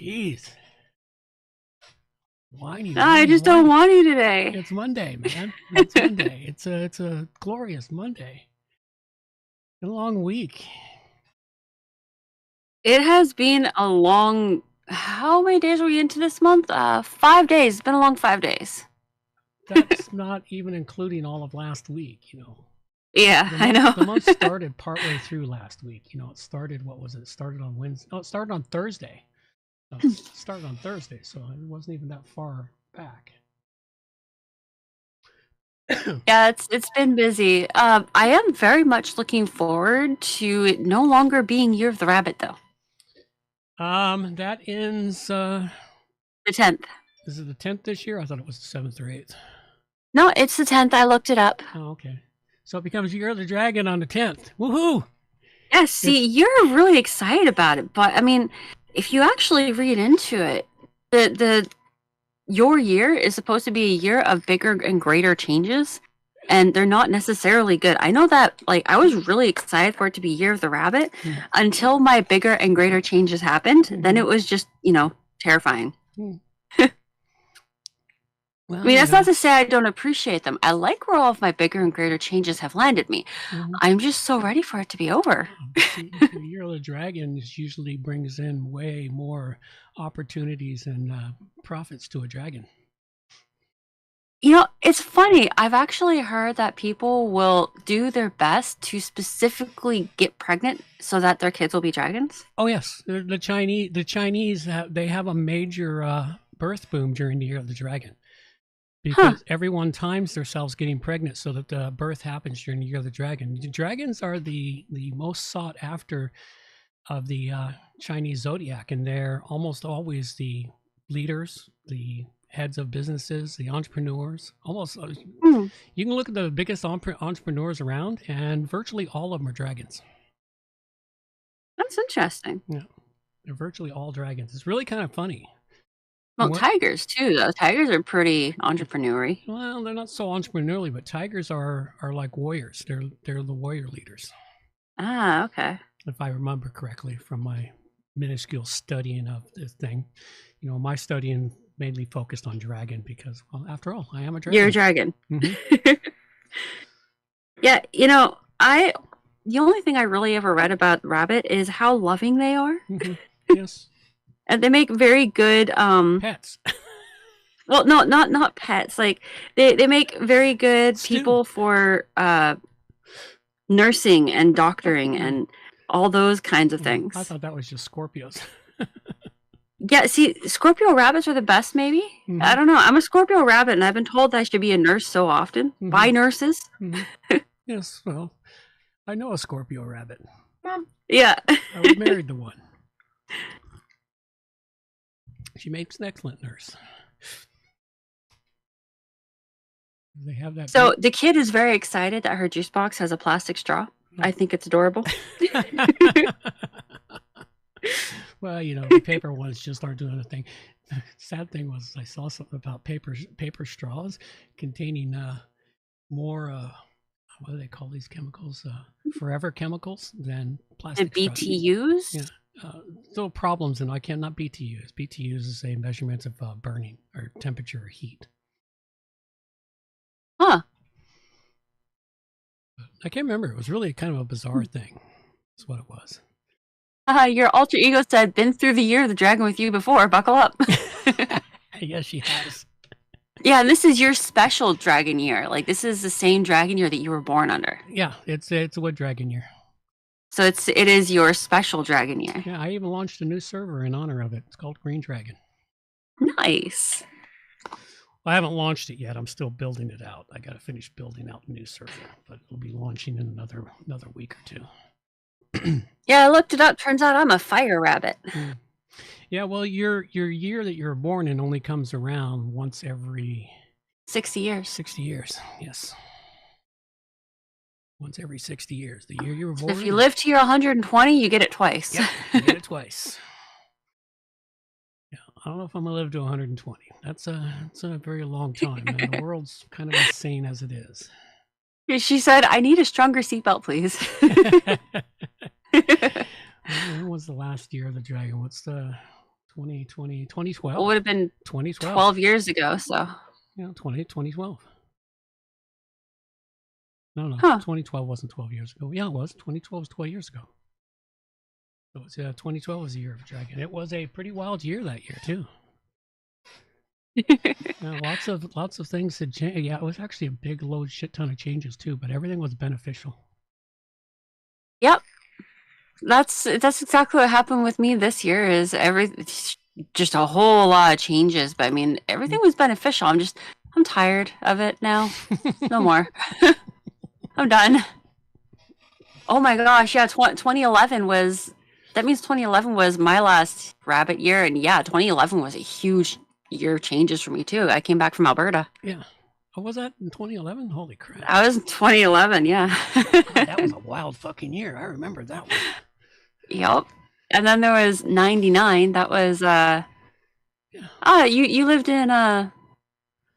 Jeez. Whiny, No, I whiny, just don't whiny. want you today. It's Monday, man. It's Monday. It's a glorious Monday. A long week. It has been a long. How many days are we into this month? 5 days. It's been a long 5 days. That's not even including all of last week, you know. Yeah, I know. The month started partway through last week. You know, it started, what was it? It started on Wednesday. Oh, it started on Thursday. It started on Thursday, so it wasn't even that far back. Yeah, it's been busy. I am very much looking forward to it no longer being Year of the Rabbit, though. That ends The 10th. Is it the 10th this year? I thought it was the 7th or 8th. No, it's the 10th. I looked it up. Oh, okay. So it becomes Year of the Dragon on the 10th. Woohoo! Yeah, see, you're really excited about it, but I mean, if you actually read into it, your year is supposed to be a year of bigger and greater changes, and they're not necessarily good. I know that, like, I was really excited for it to be Year of the Rabbit until my bigger and greater changes happened. Then it was just, terrifying. Well, I mean, that's not to say I don't appreciate them. I like where all of my bigger and greater changes have landed me. I'm just so ready for it to be over. The Year of the Dragon usually brings in way more opportunities and profits to a dragon. It's funny. I've actually heard that people will do their best to specifically get pregnant so that their kids will be dragons. Oh yes, the Chinese they have a major birth boom during the Year of the Dragon. Because everyone times themselves getting pregnant so that the birth happens during the Year of the Dragon. The dragons are the most sought after of the Chinese zodiac, and they're almost always the leaders, the heads of businesses, the entrepreneurs. Almost, you can look at the biggest entrepreneurs around, and virtually all of them are dragons. That's interesting. Yeah, they're virtually all dragons. It's really kind of funny. Well, tigers too, though. Tigers are pretty entrepreneurial. Well, they're not so entrepreneurial, but tigers are like warriors. They're the warrior leaders. Ah, okay. If I remember correctly from my minuscule studying of this thing, my studying mainly focused on dragon because, well, after all, I am a dragon. You're a dragon. Yeah, the only thing I really ever read about rabbit is how loving they are. Yes. And they make very good pets. Well, no, not pets. Like they make very good people for nursing and doctoring and all those kinds of things. I thought that was just Scorpios. Yeah, see, Scorpio rabbits are the best, maybe. I don't know. I'm a Scorpio rabbit, and I've been told that I should be a nurse so often by nurses. Yes, well, I know a Scorpio rabbit. Yeah. I was married to one. She makes an excellent nurse. They have that. So the kid is very excited that her juice box has a plastic straw. I think it's adorable. Well, the paper ones just aren't doing a thing. The sad thing was I saw something about paper straws containing more what do they call these chemicals? Forever chemicals than plastic. The BTUs? Yeah. Still problems, and I cannot BTUs. BTUs is a measurement of burning or temperature or heat. Huh. I can't remember. It was really kind of a bizarre thing. That's what it was. Your alter ego said, "Been through the Year of the Dragon with you before. Buckle up." Yes, she has. Yeah, and this is your special dragon year. Like, this is the same dragon year that you were born under. Yeah, it's a wood dragon year. So it is your special dragon year. Yeah, I even launched a new server in honor of it. It's called Green Dragon. Nice. Well, I haven't launched it yet. I'm still building it out. I got to finish building out a new server, but it'll be launching in another week or two. Yeah, I looked it up. Turns out I'm a fire rabbit. Yeah, well, your year that you're born in only comes around once every 60 years. 60 years, yes. Once every 60 years. The year you were born. If you live to your 120, you get it twice. Yeah, you get it twice. Yeah, I don't know if I'm gonna live to 120. That's a very long time, and the world's kind of insane as it is. She said, "I need a stronger seatbelt, please." When was the last Year of the Dragon? What's the 2012. It would have been 2012. 12 years ago. So Yeah, 2012. No, 2012 wasn't 12 years ago. Yeah, it was. 2012 was 12 years ago. So it's, 2012 was the year of the dragon. It was a pretty wild year that year too. Lots of things had changed. Yeah, it was actually a big shit ton of changes too, but everything was beneficial. Yep. That's exactly what happened with me this year. Is just a whole lot of changes, but I mean everything was beneficial. I'm tired of it now. No more. I'm done. Oh my gosh, yeah, 2011 was, that means 2011 was my last rabbit year, and yeah, 2011 was a huge year of changes for me too. I came back from Alberta. Yeah. Oh, was that in 2011? Holy crap. I was in 2011, yeah. God, that was a wild fucking year. I remember that one. Yep. And then there was 99. That was you lived in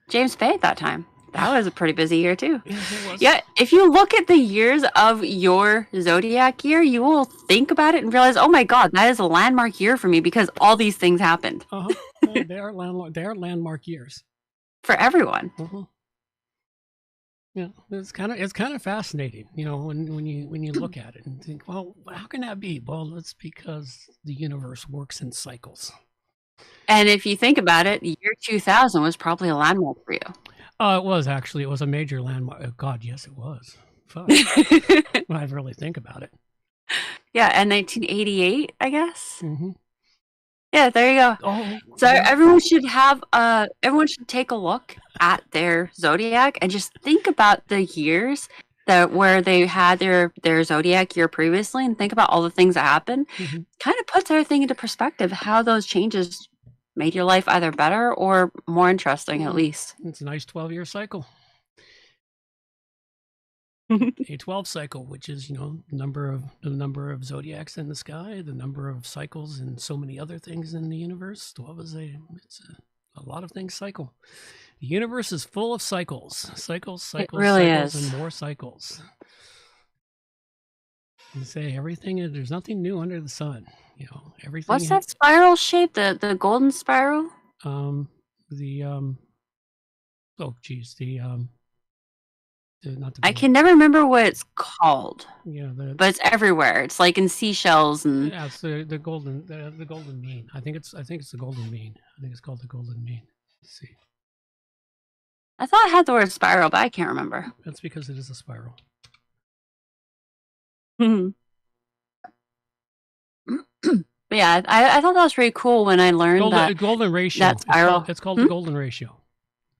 James Bay at that time. That was a pretty busy year too. Yeah, it was. Yeah, if you look at the years of your zodiac year, you will think about it and realize, oh my god, that is a landmark year for me because all these things happened. They are landmark years for everyone. Yeah, it's kind of fascinating, when you look at it and think, well, how can that be? Well, it's because the universe works in cycles. And if you think about it, the year 2000 was probably a landmark for you. It was actually. It was a major landmark. Oh, God, yes, it was. Fuck. When I really think about it. Yeah, and 1988, I guess. Mm-hmm. Yeah, there you go. Oh, so yeah. Everyone should take a look at their zodiac and just think about the years where they had their zodiac year previously, and think about all the things that happened. Mm-hmm. Kind of puts everything into perspective, how those changes made your life either better or more interesting, at least. It's a nice 12-year cycle. A 12 cycle, which is, the number of zodiacs in the sky, the number of cycles, and so many other things in the universe. 12 is a lot of things cycle. The universe is full of cycles, it really cycles, is. And more cycles. You say everything. There's nothing new under the sun. Everything. What's that spiral shape? The golden spiral. Oh geez, I can never remember what it's called. Yeah, but it's everywhere. It's like in seashells and. Yeah, it's the golden mean. I think it's the golden mean. I think it's called the golden mean. Let's see. I thought it had the word spiral, but I can't remember. That's because it is a spiral. Hmm. But yeah, I thought that was pretty cool when I learned that golden ratio. That spiral. It's called the golden ratio.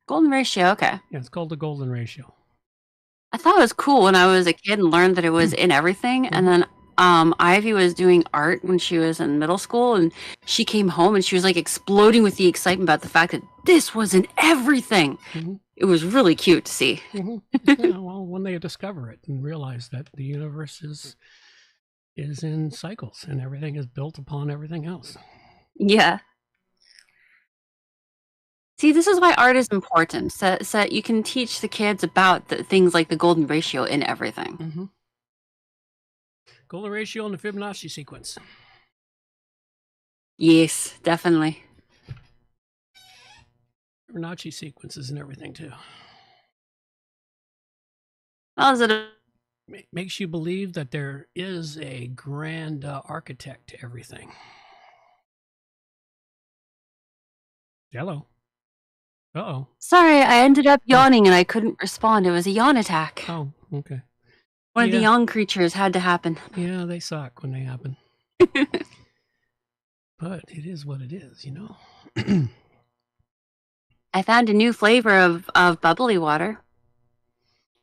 Golden ratio, okay. Yeah, it's called the golden ratio. I thought it was cool when I was a kid and learned that it was in everything. And then Ivy was doing art when she was in middle school, and she came home and she was like exploding with the excitement about the fact that this was in everything. Mm-hmm. It was really cute to see. Mm-hmm. Well, when they discover it and realize that the universe is in cycles and everything is built upon everything else. Yeah. See, this is why art is important, so you can teach the kids about things like the golden ratio in everything. Mm-hmm. Golden ratio and the Fibonacci sequence. Yes, definitely. Fibonacci sequences and everything too. How is it? Makes you believe that there is a grand architect to everything. Hello. Uh-oh. Sorry, I ended up yawning and I couldn't respond. It was a yawn attack. Oh, okay. One of the yawn creatures had to happen. Yeah, they suck when they happen. But it is what it is, I found a new flavor of bubbly water.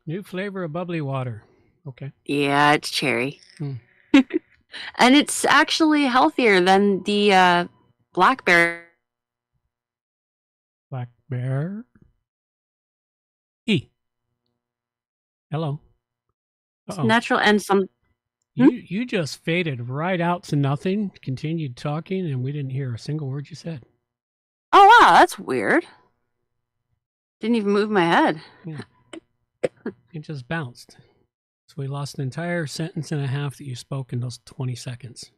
New flavor of bubbly water. Okay. Yeah, it's cherry. And it's actually healthier than the blackberry. Blackberry. Hello. It's natural and some. You just faded right out to nothing. Continued talking, and we didn't hear a single word you said. Oh wow, that's weird. Didn't even move my head. Yeah. It just bounced. So we lost an entire sentence and a half that you spoke in those 20 seconds.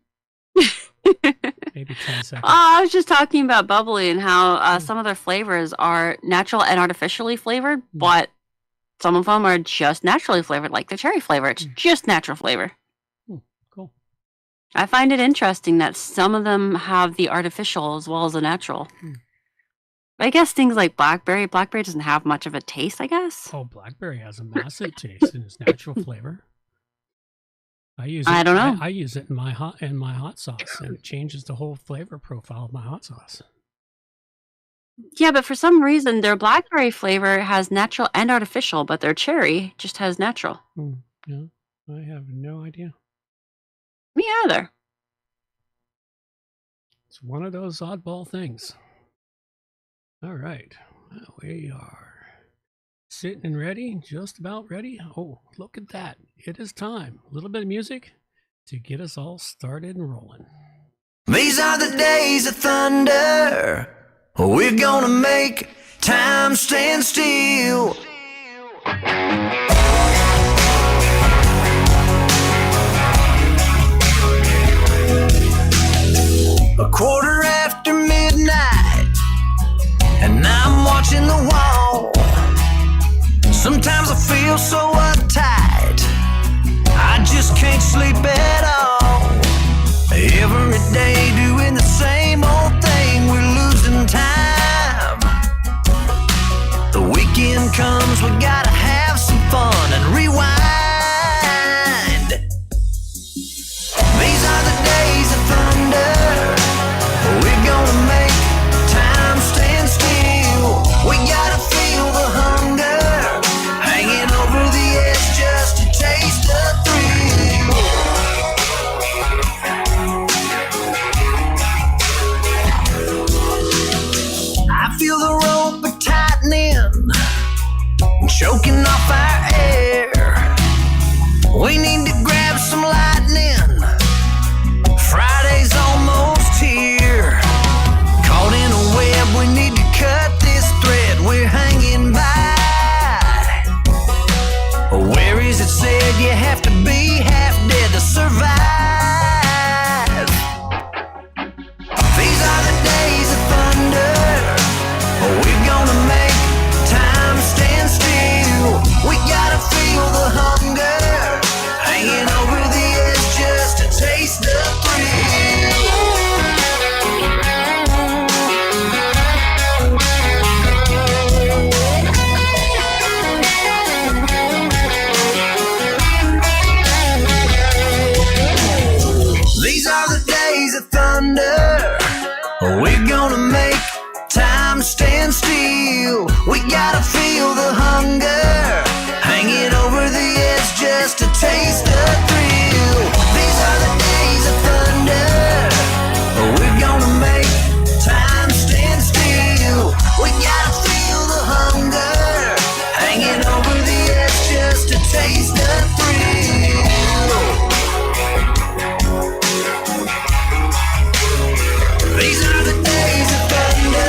maybe 10 seconds. I was just talking about bubbly and how some of their flavors are natural and artificially flavored, but some of them are just naturally flavored, like the cherry flavor. It's just natural flavor. Cool. I find it interesting that some of them have the artificial as well as the natural. I guess things like blackberry doesn't have much of a taste, I guess. Oh, blackberry has a massive taste in its natural flavor. I use it. I don't know. I use it in my hot sauce, and it changes the whole flavor profile of my hot sauce. Yeah, but for some reason, their blackberry flavor has natural and artificial, but their cherry just has natural. Yeah, I have no idea. Me either. It's one of those oddball things. All right, we are sitting and ready, just about ready. Oh, look at that. It is time. A little bit of music to get us all started and rolling. These are the days of thunder. We're gonna make time stand still. A quarter after midnight, and I'm watching the wall. Sometimes I feel so uptight, I just can't sleep at all. Every day doing the same old thing, we're losing time. The weekend comes, we gotta have some fun and rewind. These are the days of thunder. We're gonna make time stand still. We gotta feel the hunger, hanging over the edge just to taste the thrill. I feel the rope tightening, choking off our air. We need to grab some lightning. Friday's almost here. Caught in a web, we need to cut this thread we're hanging by. Where is it said you have to be half dead to survive? These are the days of thunder. We're gonna make time stand still. We gotta feel the hunger, hanging over the edge just to taste the thrill. These are the days of thunder. We're gonna make time stand still. We gotta feel the hunger, hanging over the edge just to taste the thrill. These are the days of thunder. We're gonna make time stand still. We gotta feel the hunger, hanging over the edge just to taste the thrill. These are the days of thunder.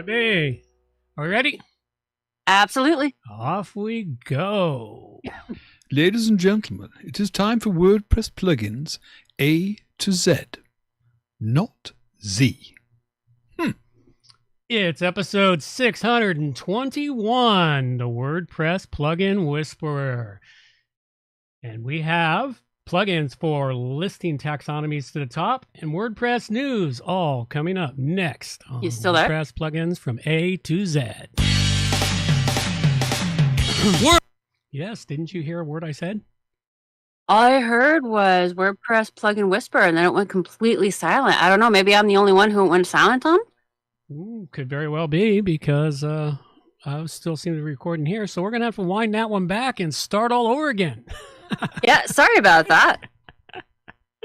Hey, are we ready? Absolutely. Off we go. Ladies and gentlemen, it is time for WordPress Plugins A to Z, not Z. It's episode 621, the WordPress Plugin Whisperer. And we have plugins for listing taxonomies to the top and WordPress news all coming up next on You still there? WordPress Plugins from A to Z. Yes, didn't you hear a word I said? All I heard was WordPress plugin whisper, and then it went completely silent. I don't know. Maybe I'm the only one who went silent on. Could very well be, because I still seem to be recording here. So we're going to have to wind that one back and start all over again. Yeah, sorry about that.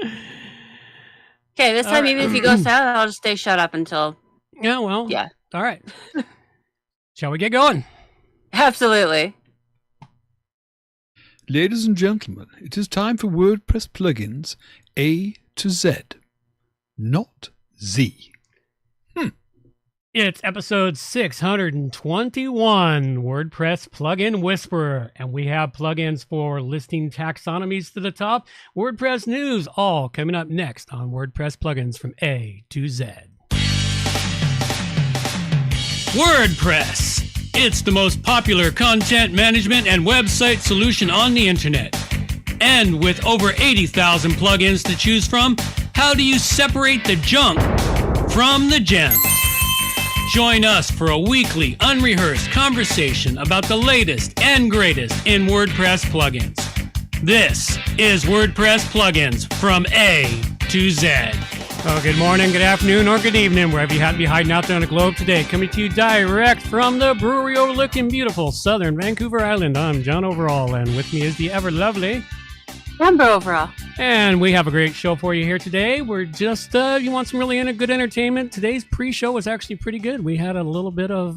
Okay, this time, even if you go silent, I'll just stay shut up until... Yeah, well. Yeah. All right. Shall we get going? Absolutely. Ladies and gentlemen, it is time for WordPress Plugins A to Z, not Z. It's episode 621, WordPress Plugin Whisperer, and we have plugins for listing taxonomies to the top, WordPress news, all coming up next on WordPress Plugins from A to Z. WordPress. It's the most popular content management and website solution on the internet. And with over 80,000 plugins to choose from, how do you separate the junk from the gems? Join us for a weekly, unrehearsed conversation about the latest and greatest in WordPress plugins. This is WordPress Plugins from A to Z. Oh, good morning, good afternoon, or good evening, wherever you happen to be hiding out there on the globe today. Coming to you direct from the brewery overlooking beautiful southern Vancouver Island. I'm John Overall, and with me is the ever lovely Amber Overall. And we have a great show for you here today. We're just, you want some really good entertainment. Today's pre-show was actually pretty good. We had a little bit of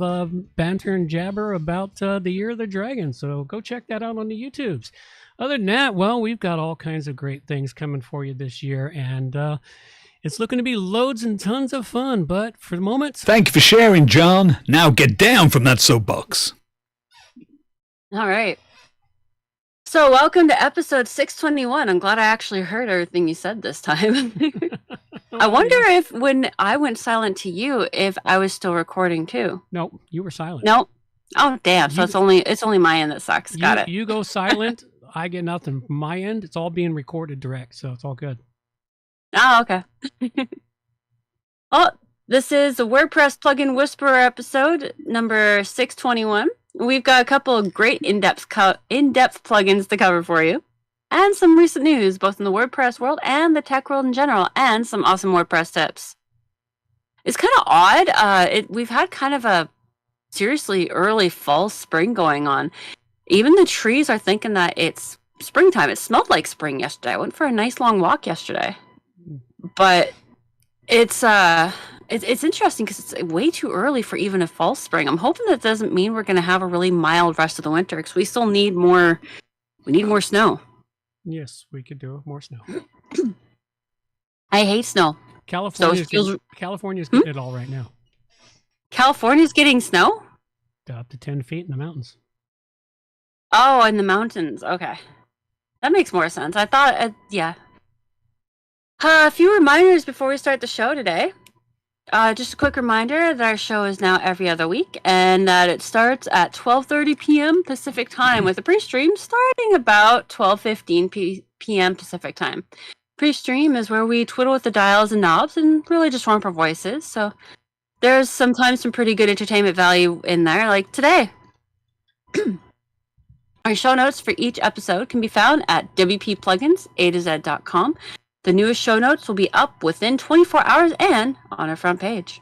banter and jabber about the Year of the Dragon, so go check that out on the YouTubes. Other than that, well, we've got all kinds of great things coming for you this year, and it's looking to be loads and tons of fun, but for the moment... Thank you for sharing, John. Now get down from that soapbox. All right. So welcome to episode 621. I'm glad I actually heard everything you said this time. I wonder if when I went silent to you, if I was still recording too. No, you were silent. No. Oh, damn. So it's only my end that sucks. Got it. You go silent. I get nothing from my end. It's all being recorded direct, so it's all good. Oh, okay. Oh, this is the WordPress Plugin Whisperer episode number 621. We've got a couple of great in-depth plugins to cover for you, and some recent news, both in the WordPress world and the tech world in general, and some awesome WordPress tips. It's kind of odd. We've had kind of a seriously early fall spring going on. Even the trees are thinking that it's springtime. It smelled like spring yesterday. I went for a nice long walk yesterday, but it's interesting because it's way too early for even a fall spring. I'm hoping that doesn't mean we're going to have a really mild rest of the winter because we still need more. We need more snow. Yes, we could do with more snow. I hate snow. California's getting it all right now. California's getting snow? Up to 10 feet in the mountains. Oh, in the mountains. Okay. That makes more sense. I thought, yeah. A few reminders before we start the show today. Just a quick reminder that our show is now every other week and that it starts at 12:30 p.m. Pacific time with a pre-stream starting about 12:15 p.m. Pacific time. Pre-stream is where we twiddle with the dials and knobs and really just romp our voices. So there's sometimes some pretty good entertainment value in there, like today. Our show notes for each episode can be found at wppluginsa2z.com. The newest show notes will be up within 24 hours and on our front page.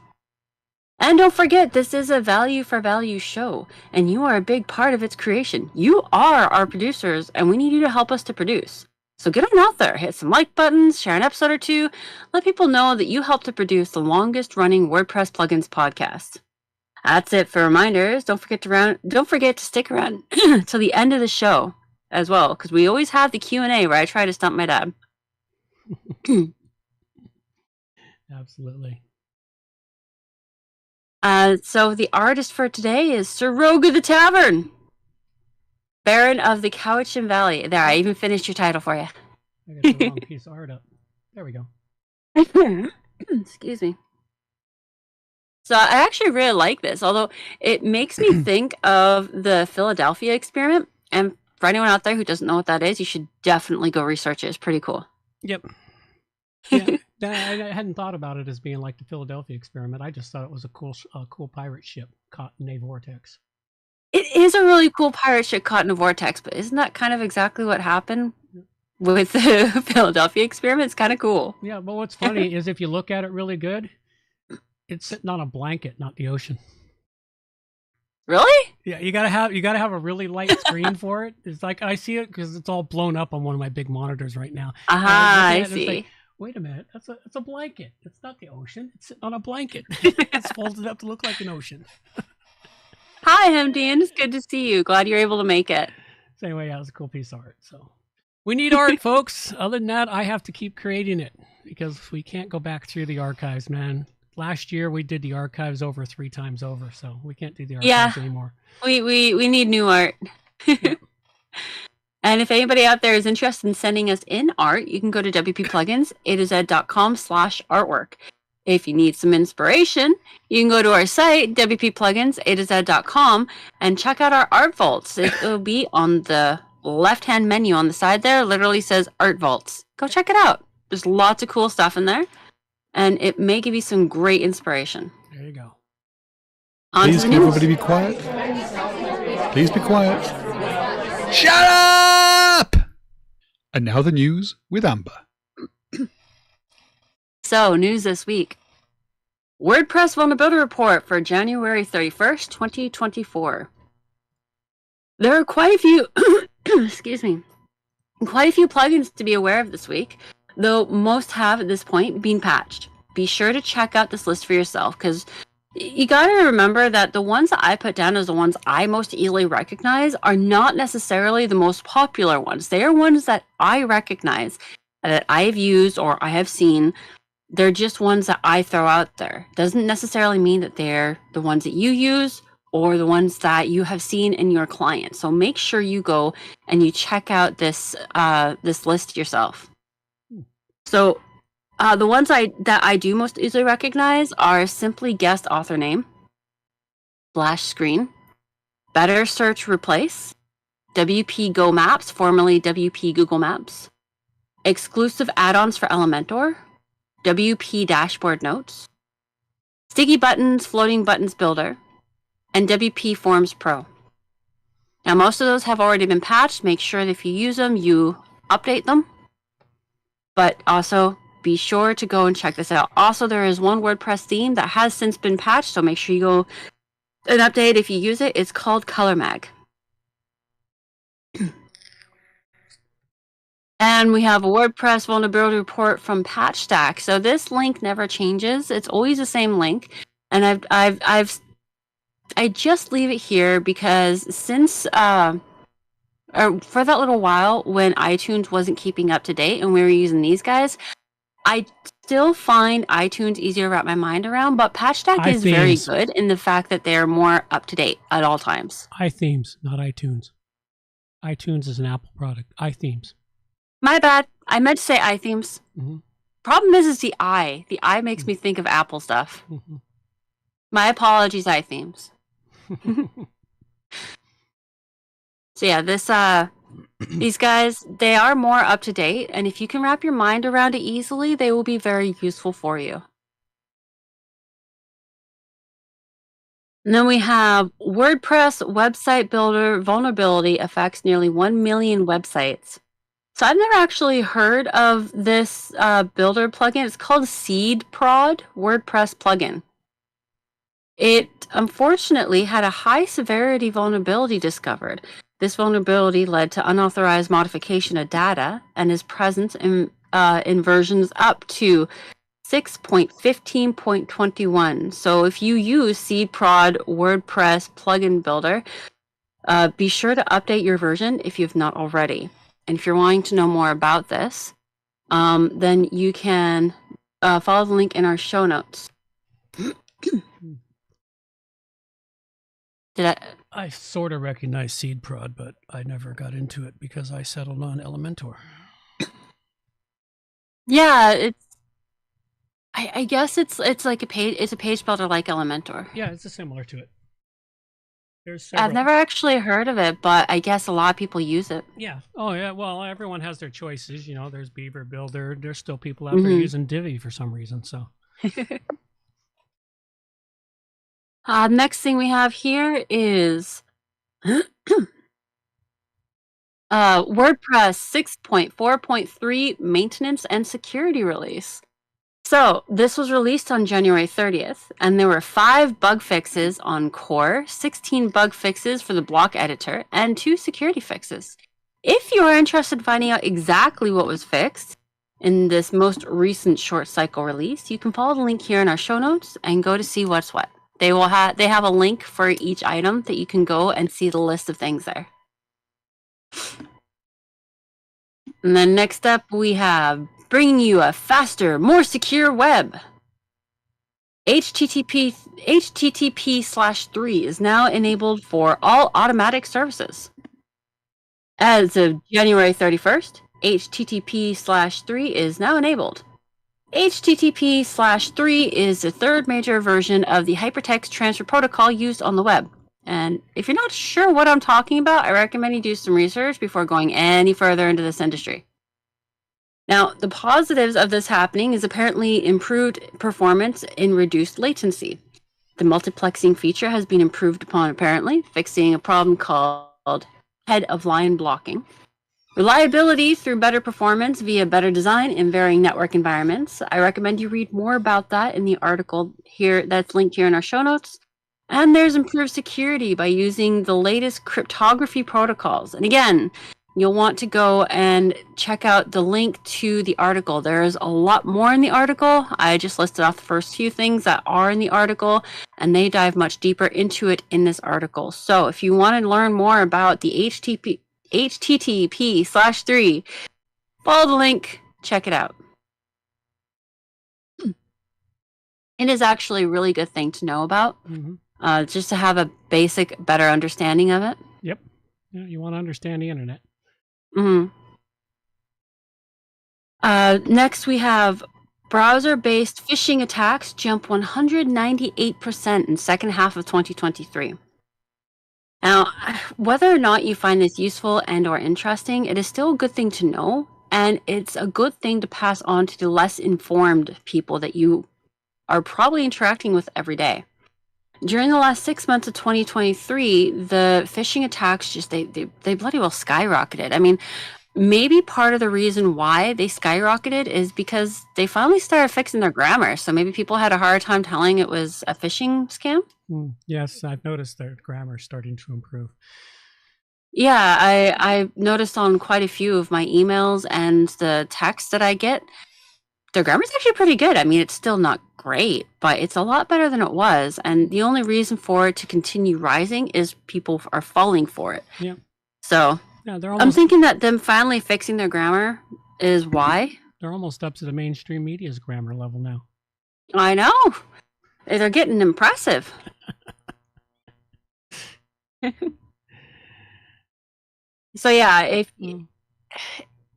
And don't forget, this is a value for value show, and you are a big part of its creation. You are our producers, and we need you to help us to produce. So get on out there, hit some like buttons, share an episode or two, let people know that you helped to produce the longest running WordPress plugins podcast. That's it for reminders. Don't forget to stick around till the end of the show as well, because we always have the Q&A where I try to stump my dad. Absolutely. So the artist for today is Sir Roga the Tavern, Baron of the Cowichan Valley. There, I even finished your title for you. I got the wrong piece of art up. There we go. Excuse me. So I actually really like this, although it makes me think of the Philadelphia experiment. And for anyone out there who doesn't know what that is, you should definitely go research it. It's pretty cool. Yep. Yeah, I hadn't thought about it as being like the Philadelphia experiment. I just thought it was a cool pirate ship caught in a vortex. It is a really cool pirate ship caught in a vortex, but isn't that kind of exactly what happened with the Philadelphia experiment? It's kind of cool. Yeah, but what's funny is if you look at it really good, it's sitting on a blanket, not the ocean. Really? Yeah, you gotta have a really light screen for it. It's like I see it because it's all blown up on one of my big monitors right now. I see. Like, wait a minute, that's a blanket. It's not the ocean. It's sitting on a blanket. It's folded up to look like an ocean. Hi, Hemdian. It's good to see you. Glad you're able to make it. So anyway, yeah, it was a cool piece of art. So we need art, folks. Other than that, I have to keep creating it because we can't go back through the archives, man. last year we did the archives over 3 times over, so we can't do the Yeah. archives anymore. We need new art. And if anybody out there is interested in sending us in art, you can go to wppluginsa2z.com/artwork. If you need some inspiration, you can go to our site, wppluginsa2z.com, and check out our art vaults. It will be on the left-hand menu on the side there. It literally says Art Vaults. Go check it out. There's lots of cool stuff in there, and it may give you some great inspiration. There you go. On Please to can the news. everybody be quiet? Please be quiet. Shut up! And now the news with Amber. So, news this week. WordPress Vulnerability Report for January 31st, 2024. There are quite a few, excuse me, quite a few plugins to be aware of this week, though most have at this point been patched. Be sure to check out this list for yourself, because you got to remember that the ones that I put down as the ones I most easily recognize are not necessarily the most popular ones. They are ones that I recognize, that I've used or I have seen. They're just ones that I throw out there. Doesn't necessarily mean that they're the ones that you use or the ones that you have seen in your client. So make sure you go and you check out this this list yourself. So the ones that I do most easily recognize are Simply Guest Author Name, Splash Screen, Better Search Replace, WP Go Maps, formerly WP Google Maps, Exclusive Add-ons for Elementor, WP Dashboard Notes, Sticky Buttons, Floating Buttons Builder, and WP Forms Pro. Now, most of those have already been patched. Make sure that if you use them, you update them. But also, be sure to go and check this out. Also, there is one WordPress theme that has since been patched, so make sure you go and update if you use it. It's called Color Mag. And we have a WordPress vulnerability report from PatchStack. So this link never changes. It's always the same link. And I just leave it here because since for that little while when iTunes wasn't keeping up to date and we were using these guys, I still find iTunes easier to wrap my mind around, but PatchStack is very good in the fact that they're more up to date at all times. iThemes, not iTunes. iTunes is an Apple product. iThemes. My bad. I meant to say iThemes. Mm-hmm. Problem is the I. The I makes me think of Apple stuff. Mm-hmm. My apologies, iThemes. So yeah, these guys, they are more up to date, and if you can wrap your mind around it easily, they will be very useful for you. And then we have WordPress Website Builder Vulnerability affects nearly 1 million websites. So I've never actually heard of this builder plugin. It's called SeedProd WordPress Plugin. It unfortunately had a high severity vulnerability discovered. This vulnerability led to unauthorized modification of data and is present in versions up to 6.15.21. So if you use SeedProd WordPress Plugin Builder, be sure to update your version if you've not already. And if you're wanting to know more about this, then you can follow the link in our show notes. I sort of recognize SeedProd, but I never got into it because I settled on Elementor. Yeah, I guess it's like a page builder like Elementor. Yeah, it's similar to it. I've never actually heard of it, but I guess a lot of people use it. Yeah. Oh, yeah. Well, everyone has their choices. You know, there's Beaver Builder. There's still people out there using Divi for some reason. So. Next thing we have here is WordPress 6.4.3 maintenance and security release. So this was released on January 30th, and there were 5 bug fixes on core, 16 bug fixes for the block editor, and 2 security fixes. If you are interested in finding out exactly what was fixed in this most recent short cycle release, you can follow the link here in our show notes and go to see what's what. They have a link for each item that you can go and see the list of things there. And then next up we have bringing you a faster, more secure web. HTTP/3 is now enabled for all automatic services. As of January 31st, HTTP/3 is now enabled. HTTP/3 is the third major version of the hypertext transfer protocol used on the web. And if you're not sure what I'm talking about, I recommend you do some research before going any further into this industry. Now, the positives of this happening is apparently improved performance in reduced latency. The multiplexing feature has been improved upon, apparently, fixing a problem called head-of-line blocking. Reliability through better performance via better design in varying network environments. I recommend you read more about that in the article here that's linked here in our show notes. And there's improved security by using the latest cryptography protocols. And again, you'll want to go and check out the link to the article. There's a lot more in the article. I just listed off the first few things that are in the article, and they dive much deeper into it in this article. So if you want to learn more about the HTTP/3, follow the link, check it out. It is actually a really good thing to know about, just to have a basic, better understanding of it. Yep. Yeah, you want to understand the internet. Next, we have browser-based phishing attacks jump 198% in second half of 2023. Now, whether or not you find this useful and or interesting, it is still a good thing to know, and it's a good thing to pass on to the less informed people that you are probably interacting with every day. During the last 6 months of 2023, the phishing attacks they bloody well skyrocketed. I mean, maybe part of the reason why they skyrocketed is because they finally started fixing their grammar. So maybe people had a hard time telling it was a phishing scam. Yes, I've noticed their grammar starting to improve. Yeah, I noticed on quite a few of my emails and the texts that I get, their grammar's actually pretty good. I mean, it's still not great, but it's a lot better than it was. And the only reason for it to continue rising is people are falling for it. Yeah. So yeah, I'm thinking that them finally fixing their grammar is why. They're almost up to the mainstream media's grammar level now. I know. They're getting impressive. So yeah, if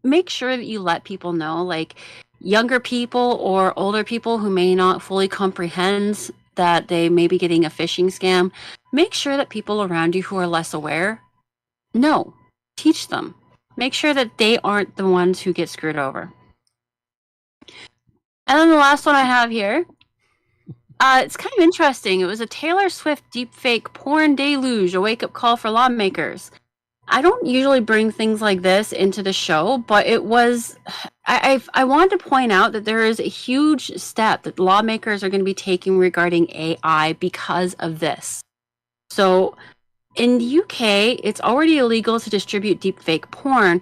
make sure that you let people know, like younger people or older people who may not fully comprehend that they may be getting a phishing scam, make sure that people around you who are less aware know. Teach them. Make sure that they aren't the ones who get screwed over. And then the last one I have here, it's kind of interesting. It was a Taylor Swift deepfake porn deluge, a wake-up call for lawmakers. I don't usually bring things like this into the show, but it was, I wanted to point out that there is a huge step that lawmakers are going to be taking regarding AI because of this. So in the UK, it's already illegal to distribute deepfake porn,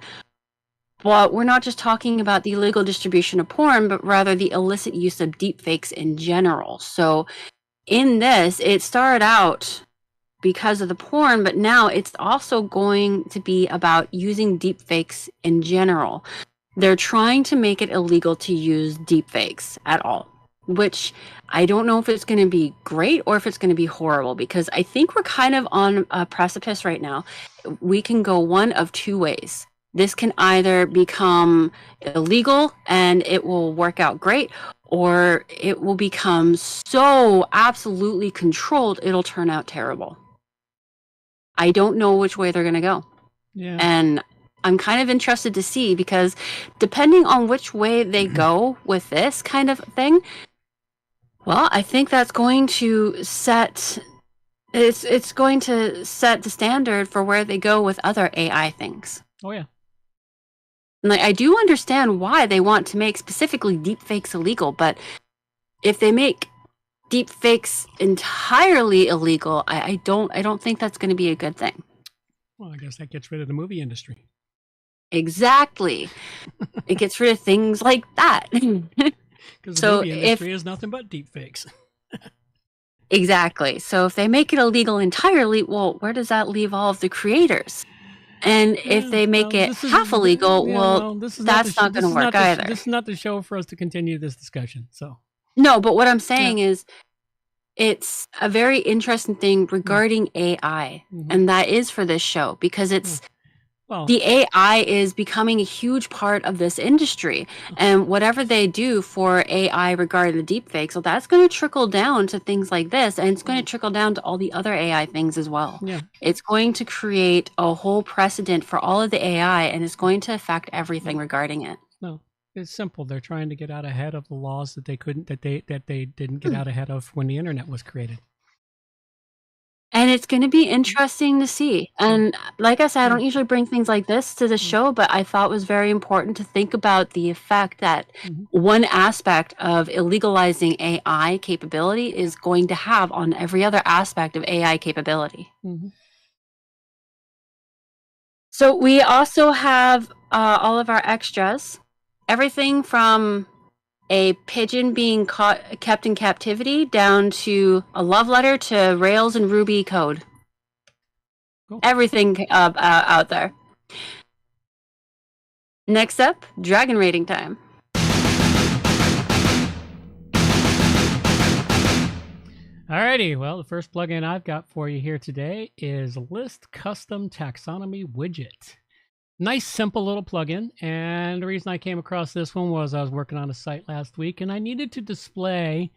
but we're not just talking about the illegal distribution of porn, but rather the illicit use of deepfakes in general. So in this, it started out because of the porn, but now it's also going to be about using deepfakes in general. They're trying to make it illegal to use deepfakes at all, which I don't know if it's going to be great or if it's going to be horrible, because I think we're kind of on a precipice right now. We can go one of two ways. This can either become illegal and it will work out great, or it will become so absolutely controlled it'll turn out terrible. I don't know which way they're going to go. Yeah. And I'm kind of interested to see, because depending on which way they go with this kind of thing, well, I think that's going to set it's going to set the standard for where they go with other AI things. Oh yeah. And like, I do understand why they want to make specifically deepfakes illegal, but if they make deepfakes entirely illegal, I don't think that's going to be a good thing. Well, I guess that gets rid of the movie industry. Exactly. It gets rid of things like that. Because the movie industry is nothing but deepfakes. Exactly. So if they make it illegal entirely, well, where does that leave all of the creators? And if they make it half illegal, that's not going to work either. This is not the show for us to continue this discussion. So no, but what I'm saying is, it's a very interesting thing regarding AI, and that is for this show, because it's the AI is becoming a huge part of this industry, and whatever they do for AI regarding the deepfakes, so that's going to trickle down to things like this, and it's going to trickle down to all the other AI things as well. Yeah. It's going to create a whole precedent for all of the AI, and it's going to affect everything regarding it. No, it's simple. They're trying to get out ahead of the laws that they didn't get out ahead of when the internet was created. And it's going to be interesting to see. And like I said, I don't usually bring things like this to the show, but I thought it was very important to think about the effect that one aspect of illegalizing AI capability is going to have on every other aspect of AI capability. So we also have all of our extras, everything from a pigeon being kept in captivity down to a love letter to Rails and Ruby code. Cool. Everything out there. Next up, dragon rating time. Alrighty, well, the first plugin I've got for you here today is List Custom Taxonomy Widget. Nice, simple little plugin, and the reason I came across this one was I was working on a site last week, and I needed to display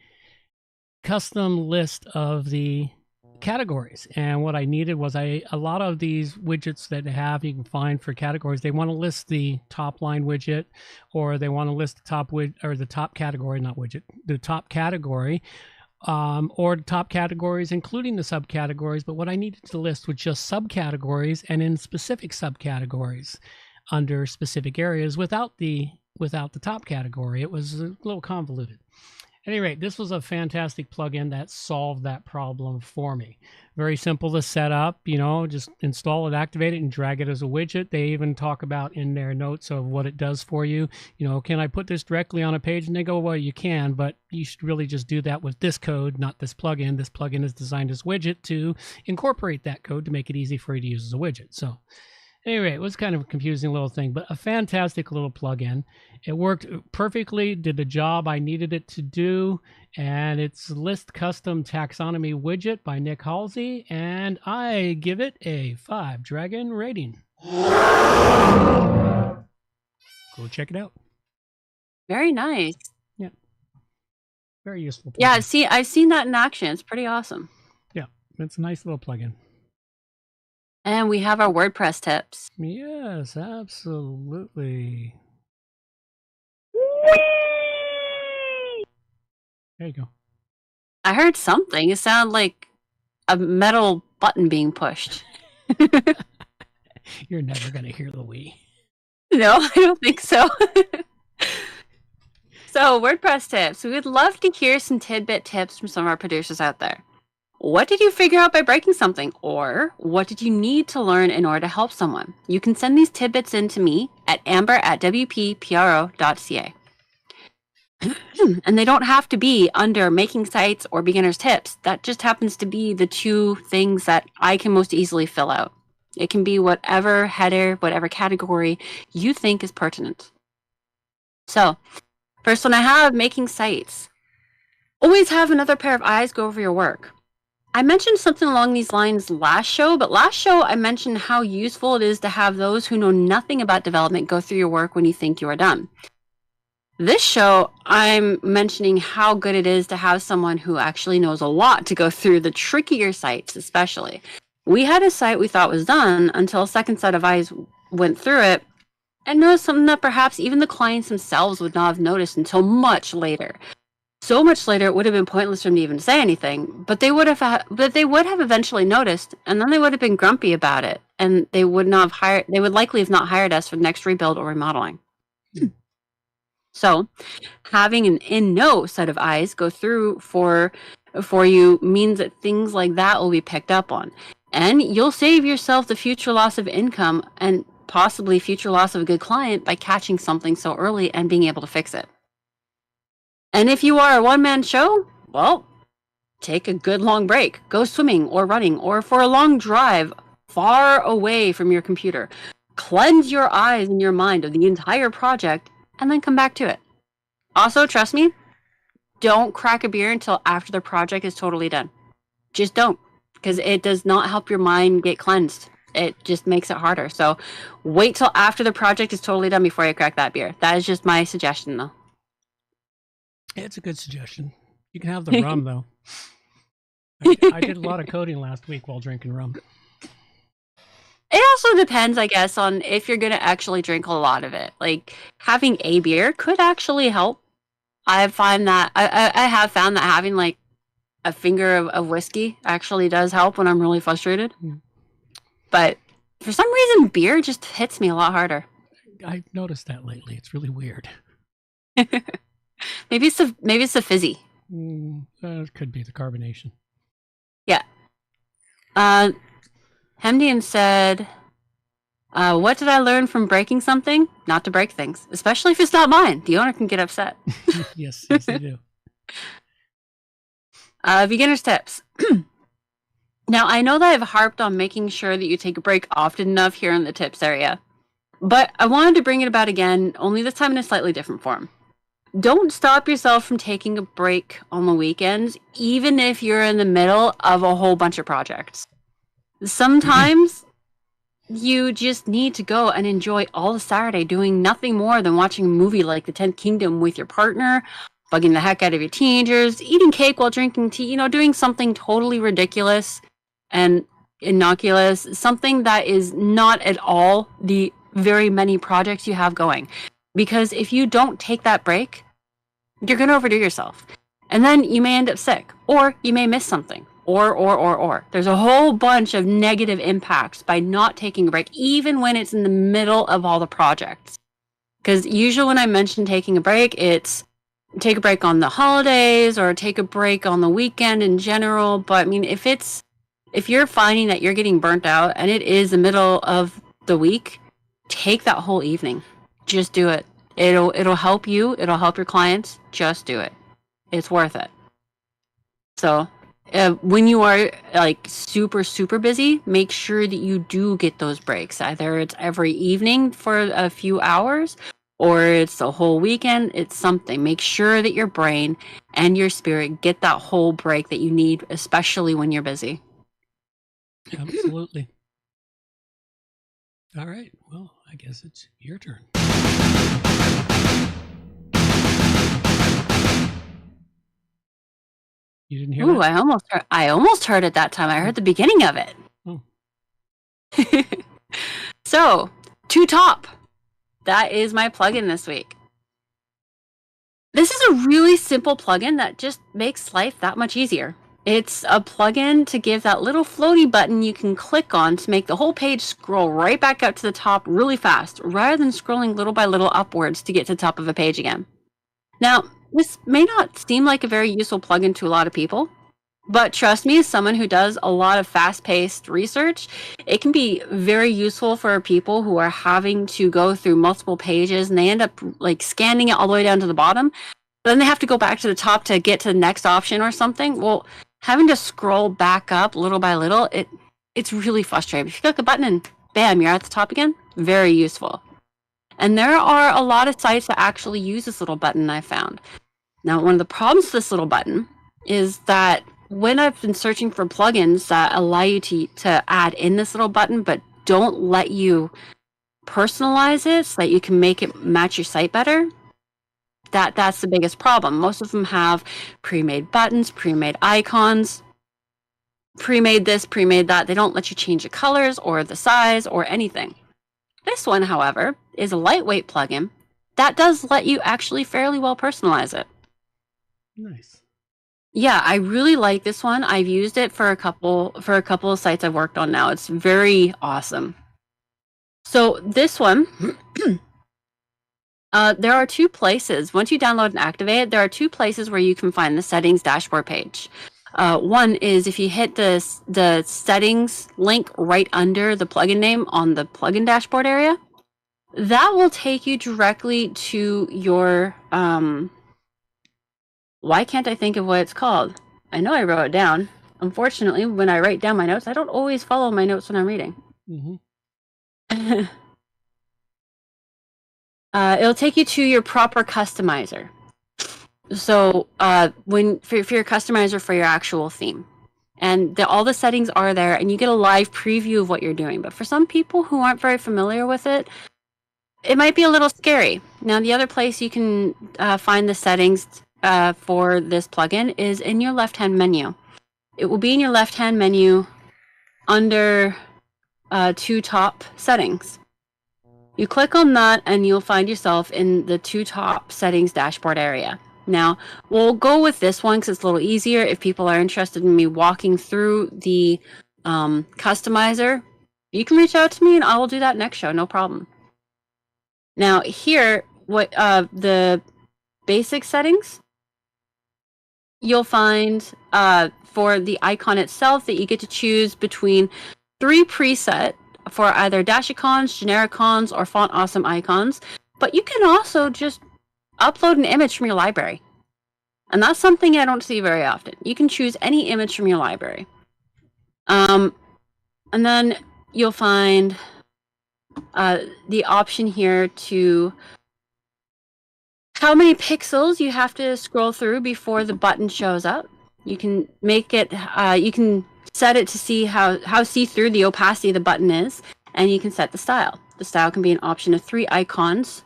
custom list of the categories. And what I needed was a lot of these widgets that you can find for categories. They want to list the top line widget, or they want to list the top category, not widget, the top category. Or top categories, including the subcategories. But what I needed to list was just subcategories, and in specific subcategories under specific areas without the top category. It was a little convoluted. At any rate, this was a fantastic plugin that solved that problem for me. Very simple to set up, just install it, activate it, and drag it as a widget. They even talk about in their notes of what it does for you. Can I put this directly on a page? And they go, well, you can, but you should really just do that with this code, not this plugin. This plugin is designed as a widget to incorporate that code to make it easy for you to use as a widget. So anyway, it was kind of a confusing little thing, but a fantastic little plugin. It worked perfectly, did the job I needed it to do, and it's List Custom Taxonomy Widget by Nick Halsey, and I give it a 5 dragon rating. Go check it out. Very nice. Yeah. Very useful plugin. Yeah, see, I've seen that in action. It's pretty awesome. Yeah, it's a nice little plugin. And we have our WordPress tips. Yes, absolutely. There you go. I heard something. It sounded like a metal button being pushed. You're never going to hear the Wii. No, I don't think so. So, WordPress tips. We would love to hear some tidbit tips from some of our producers out there. What did you figure out by breaking something? Or what did you need to learn in order to help someone? You can send these tidbits in to me at amber@wppro.ca. And they don't have to be under making sites or beginner's tips. That just happens to be the two things that I can most easily fill out. It can be whatever header, whatever category you think is pertinent. So, first one I have, making sites. Always have another pair of eyes go over your work. I mentioned something along these lines last show, but last show I mentioned how useful it is to have those who know nothing about development go through your work when you think you are done. This show, I'm mentioning how good it is to have someone who actually knows a lot to go through the trickier sites, especially. We had a site we thought was done until a second set of eyes went through it and noticed something that perhaps even the clients themselves would not have noticed until much later. So much later, it would have been pointless for them to even say anything, but they would have eventually noticed, and then they would have been grumpy about it, and they would likely have not hired us for the next rebuild or remodeling. So, having an in-know set of eyes go through for you means that things like that will be picked up on, and you'll save yourself the future loss of income and possibly future loss of a good client by catching something so early and being able to fix it. And if you are a one-man show, well, take a good long break. Go swimming or running or for a long drive far away from your computer. Cleanse your eyes and your mind of the entire project and then come back to it. Also, trust me, don't crack a beer until after the project is totally done. Just don't, because it does not help your mind get cleansed. It just makes it harder. So wait till after the project is totally done before you crack that beer. That is just my suggestion, though. It's a good suggestion. You can have the rum, though. I did a lot of coding last week while drinking rum. It also depends, I guess, on if you're going to actually drink a lot of it. Like, having a beer could actually help. I find that I have found that having like a finger of whiskey actually does help when I'm really frustrated. But for some reason, beer just hits me a lot harder. I've noticed that lately. It's really weird. Maybe it's the fizzy. It could be the carbonation. Yeah. Hemdian said, what did I learn from breaking something? Not to break things, especially if it's not mine. The owner can get upset. Yes, they do. Beginner's tips. Now, I know that I've harped on making sure that you take a break often enough here in the tips area, but I wanted to bring it about again, only this time in a slightly different form. Don't stop yourself from taking a break on the weekends, even if you're in the middle of a whole bunch of projects. Sometimes you just need to go and enjoy all the Saturday doing nothing more than watching a movie like The 10th Kingdom with your partner, bugging the heck out of your teenagers, eating cake while drinking tea, doing something totally ridiculous and innocuous, something that is not at all the very many projects you have going. Because if you don't take that break, you're going to overdo yourself. And then you may end up sick, or you may miss something, or. There's a whole bunch of negative impacts by not taking a break, even when it's in the middle of all the projects. Because usually when I mention taking a break, it's take a break on the holidays or take a break on the weekend in general. But I mean, if you're finding that you're getting burnt out and it is the middle of the week, take that whole evening. Just do it. It'll help you. It'll help your clients. Just do it. It's worth it. So when you are like super, super busy, make sure that you do get those breaks. Either it's every evening for a few hours or it's the whole weekend. It's something. Make sure that your brain and your spirit get that whole break that you need, especially when you're busy. Absolutely. All right. Well, I guess it's your turn. You didn't hear Ooh, that? I almost heard it that time. I heard the beginning of it. Oh. So, to top. That is my plugin this week. This is a really simple plugin that just makes life that much easier. It's a plugin to give that little floaty button you can click on to make the whole page scroll right back up to the top really fast, rather than scrolling little by little upwards to get to the top of a page again. Now, this may not seem like a very useful plugin to a lot of people, but trust me, as someone who does a lot of fast-paced research, it can be very useful for people who are having to go through multiple pages and they end up like scanning it all the way down to the bottom. But then they have to go back to the top to get to the next option or something. Well, having to scroll back up little by little, it's really frustrating. If you click a button and bam, you're at the top again, very useful. And there are a lot of sites that actually use this little button, I found. Now, one of the problems with this little button is that when I've been searching for plugins that allow you to add in this little button, but don't let you personalize it so that you can make it match your site better, that's the biggest problem. Most of them have pre-made buttons, pre-made icons, pre-made this, pre-made that. They don't let you change the colors or the size or anything. This one, however, is a lightweight plugin that does let you actually fairly well personalize it. Nice. Yeah, I really like this one. I've used it for a couple of sites I've worked on now. It's very awesome. So this one, there are two places. Once you download and activate it, there are two places where you can find the settings dashboard page. One is if you hit the settings link right under the plugin name on the plugin dashboard area, that will take you directly to your why can't I think of what it's called? I know I wrote it down. Unfortunately, when I write down my notes, I don't always follow my notes when I'm reading. Mm-hmm. It'll take you to your proper customizer. So when for your customizer for your actual theme, and all the settings are there, and you get a live preview of what you're doing. But for some people who aren't very familiar with it, it might be a little scary. Now, the other place you can find the settings for this plugin is in your left-hand menu. It will be in your left-hand menu under two top settings. You click on that and you'll find yourself in the two top settings dashboard area. Now, we'll go with this one because it's a little easier. If people are interested in me walking through the customizer, you can reach out to me and I will do that next show, no problem. Now here, what the basic settings, you'll find for the icon itself that you get to choose between 3 preset for either dash icons, generic icons, or font awesome icons. But you can also just upload an image from your library. And that's something I don't see very often. You can choose any image from your library. And then you'll find the option here to how many pixels you have to scroll through before the button shows up. You can make it, you can set it to see how see-through the opacity of the button is, and you can set the style. The style can be an option of 3 icons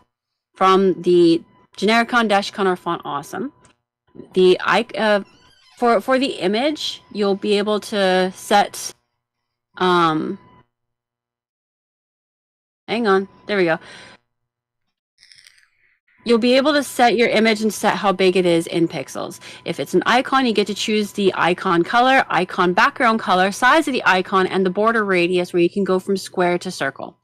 from the generic icon, dash icon, or font awesome. The for the image, you'll be able to set hang on, there we go. You'll be able to set your image and set how big it is in pixels. If it's an icon, you get to choose the icon color, icon background color, size of the icon, and the border radius where you can go from square to circle.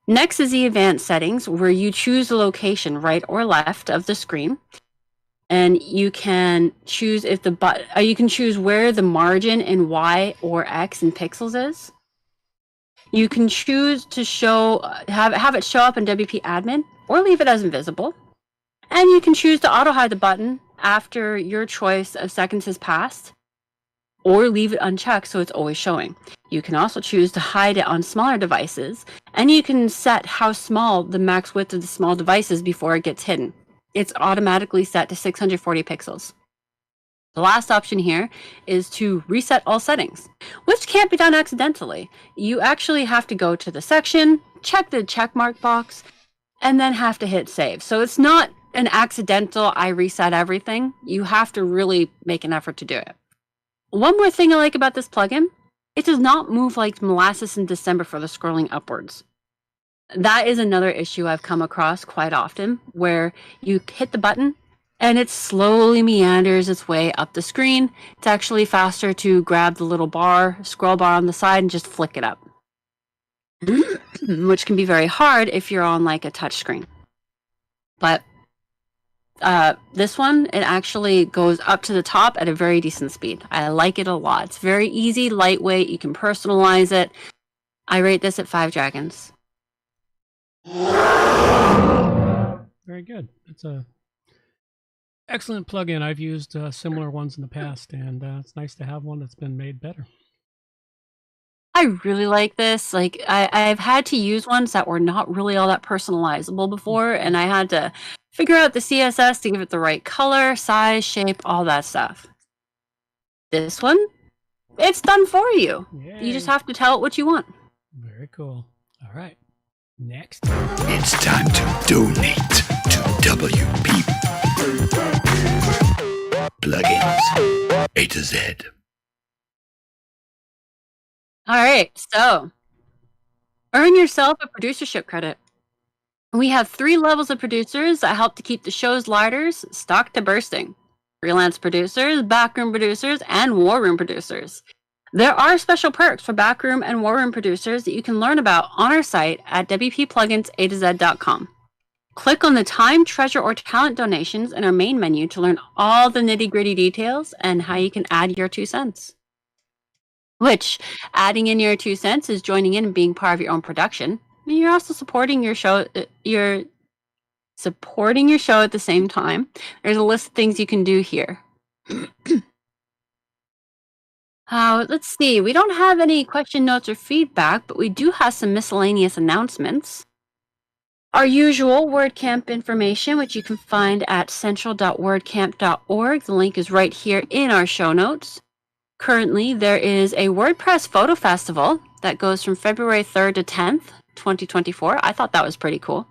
Next is the advanced settings where you choose the location right or left of the screen. And you can choose if you can choose where the margin in Y or X in pixels is. You can choose to have it show up in WP admin or leave it as invisible. And you can choose to auto hide the button after your choice of seconds has passed, or leave it unchecked so it's always showing. You can also choose to hide it on smaller devices, and you can set how small the max width of the small device is before it gets hidden. It's automatically set to 640 pixels. The last option here is to reset all settings, which can't be done accidentally. You actually have to go to the section, check the checkmark box, and then have to hit save. So it's not an accidental, I reset everything. You have to really make an effort to do it. One more thing I like about this plugin, it does not move like molasses in December for the scrolling upwards. That is another issue I've come across quite often, where you hit the button and it slowly meanders its way up the screen. It's actually faster to grab the little scroll bar on the side and just flick it up, which can be very hard if you're on like a touch screen. But this one, it actually goes up to the top at a very decent speed. I like it a lot. It's very easy, lightweight. You can personalize it. I rate this at 5 dragons. Very good. It's a excellent plugin. I've used similar ones in the past, and it's nice to have one that's been made better. I really like this. Like I've had to use ones that were not really all that personalizable before, and I had to figure out the CSS to give it the right color, size, shape, all that stuff. This one, it's done for you. Yay. You just have to tell it what you want. Very cool. All right. Next. It's time to donate to WP Plugins A to Z. All right, so earn yourself a producership credit. We have 3 levels of producers that help to keep the show's lighters stocked to bursting. Freelance producers, backroom producers, and war room producers. There are special perks for backroom and war room producers that you can learn about on our site at WPPluginsA-Z.com. Click on the time, treasure, or talent donations in our main menu to learn all the nitty-gritty details and how you can add your 2 cents. Which, adding in your 2 cents is joining in and being part of your own production. And you're also supporting your show. You're supporting your show at the same time. There's a list of things you can do here. Let's see. We don't have any question notes or feedback, but we do have some miscellaneous announcements. Our usual WordCamp information, which you can find at central.wordcamp.org. The link is right here in our show notes. Currently, there is a WordPress Photo Festival that goes from February 3rd to 10th, 2024. I thought that was pretty cool.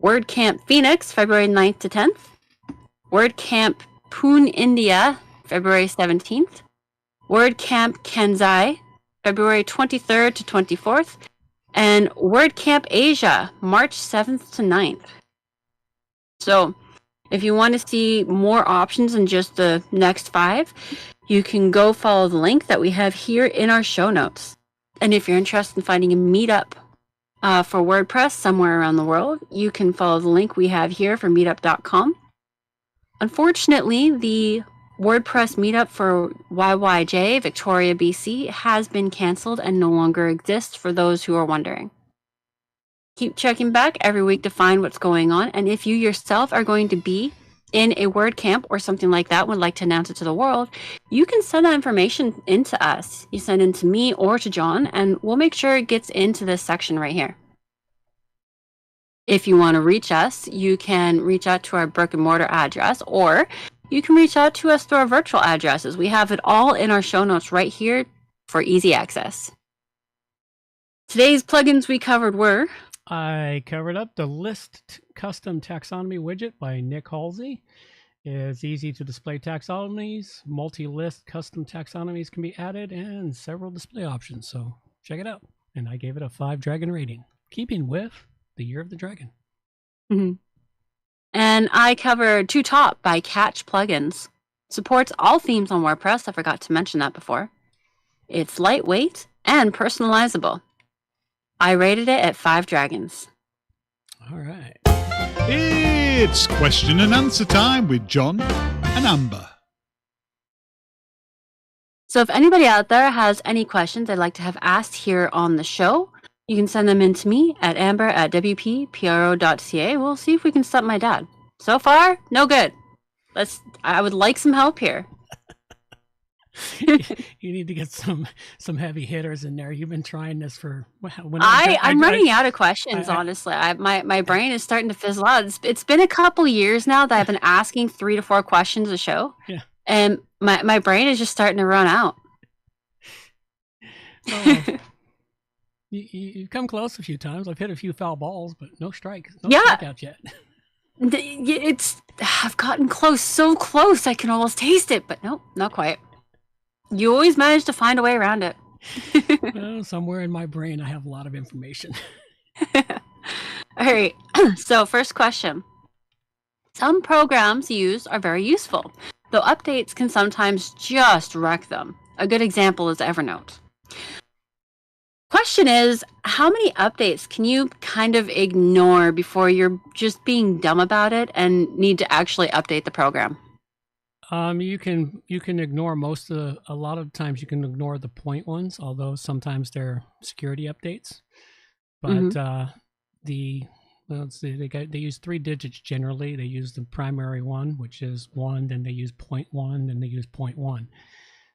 WordCamp Phoenix, February 9th to 10th. WordCamp Pune, India, February 17th. WordCamp Kansai, February 23rd to 24th. And WordCamp Asia, March 7th to 9th. So, if you want to see more options than just the next 5, you can go follow the link that we have here in our show notes. And if you're interested in finding a meetup for WordPress somewhere around the world, you can follow the link we have here for meetup.com. Unfortunately, the WordPress meetup for YYJ, Victoria, BC, has been canceled and no longer exists for those who are wondering. Keep checking back every week to find what's going on, and if you yourself are going to be in a WordCamp or something like that, would like to announce it to the world, you can send that information in to us. You send it to me or to John, and we'll make sure it gets into this section right here. If you want to reach us, you can reach out to our brick and mortar address, or you can reach out to us through our virtual addresses. We have it all in our show notes right here for easy access. Today's plugins we covered were... I covered up the List Custom Taxonomy widget by Nick Halsey. It's easy to display taxonomies. Multi-list custom taxonomies can be added and several display options. So check it out. And I gave it a 5 dragon rating, keeping with the Year of the Dragon. Mm-hmm. And I covered 2 Top by Catch Plugins. Supports all themes on WordPress. I forgot to mention that before. It's lightweight and personalizable. I rated it at 5 dragons. All right. It's question and answer time with John and Amber. So if anybody out there has any questions they'd like to have asked here on the show, you can send them in to me at amber@wppro.ca. We'll see if we can stump my dad. So far, no good. I would like some help here. You need to get some heavy hitters in there. You've been trying this for... I'm running out of questions, honestly. My brain is starting to fizzle out. It's been a couple years now that I've been asking 3 to 4 questions a show. Yeah. And my brain is just starting to run out. Oh, you've come close a few times. I've hit a few foul balls, but no strikeouts yet. I've gotten close, so close I can almost taste it, but nope, not quite. You always manage to find a way around it. Well, somewhere in my brain, I have a lot of information. All right. So first question. Some programs used are very useful, though updates can sometimes just wreck them. A good example is Evernote. Question is, how many updates can you kind of ignore before you're just being dumb about it and need to actually update the program? You can ignore a lot of times you can ignore the point ones, although sometimes they're security updates. But they use 3 digits generally. They use the primary one, which is 1, then they use 0.1, then they use 0.1.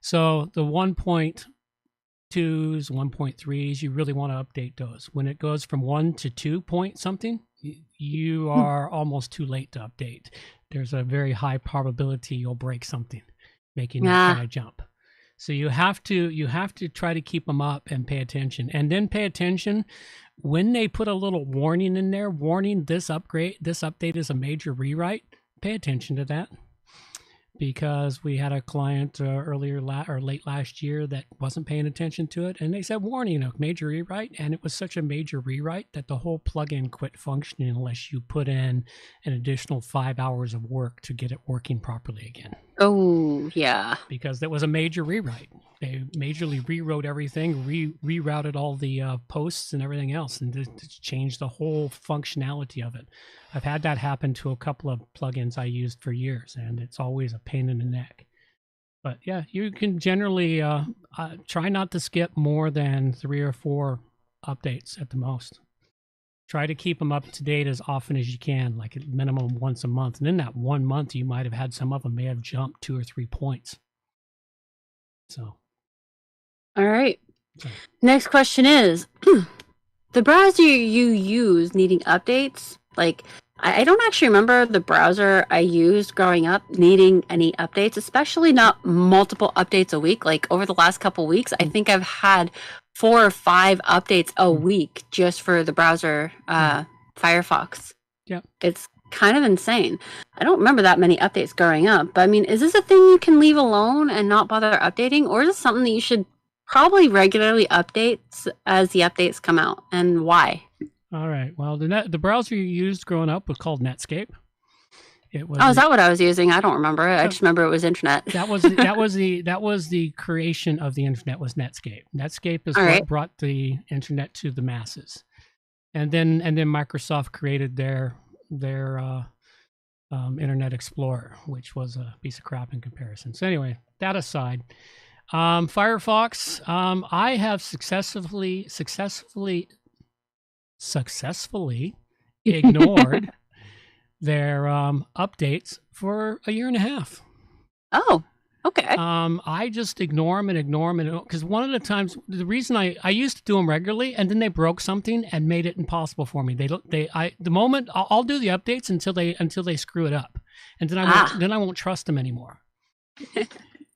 So the 1.2s, 1.3s, you really want to update those. When it goes from 1 to 2 point something, you are almost too late to update. There's a very high probability you'll break something, making that kind of jump. So you have to try to keep them up and pay attention. And then pay attention when they put a little warning in there, warning this update is a major rewrite. Pay attention to that. Because we had a client late last year that wasn't paying attention to it, and they said warning, a major rewrite, and it was such a major rewrite that the whole plugin quit functioning unless you put in an additional 5 hours of work to get it working properly again. Oh, yeah. Because that was a major rewrite. They majorly rewrote everything, rerouted all the posts and everything else, and just changed the whole functionality of it. I've had that happen to a couple of plugins I used for years, and it's always a pain in the neck. But yeah, you can generally try not to skip more than 3 or 4 updates at the most. Try to keep them up to date as often as you can, like at minimum once a month. And in that 1 month, you might have had some of them may have jumped 2 or 3 points. So. All right. Next question is, the browser you use needing updates, like I don't actually remember the browser I used growing up needing any updates, especially not multiple updates a week. Like over the last couple weeks, I think I've had 4 or 5 updates a week just for the browser Firefox. Yep. It's kind of insane. I don't remember that many updates growing up, but I mean, is this a thing you can leave alone and not bother updating, or is this something that you should probably regularly update as the updates come out, and why? All right. Well, the browser you used growing up was called Netscape. It was. Oh, is that what I was using? I don't remember it. I just remember it was internet. That was the creation of the internet was Netscape. Netscape is what brought the internet to the masses, and then Microsoft created their Internet Explorer, which was a piece of crap in comparison. So anyway, that aside, Firefox, I have successfully ignored their updates for a year and a half. Oh, okay. I just ignore them because one of the times, the reason I used to do them regularly, and then they broke something and made it impossible for me. The moment I'll do the updates until they screw it up, and then I won't trust them anymore.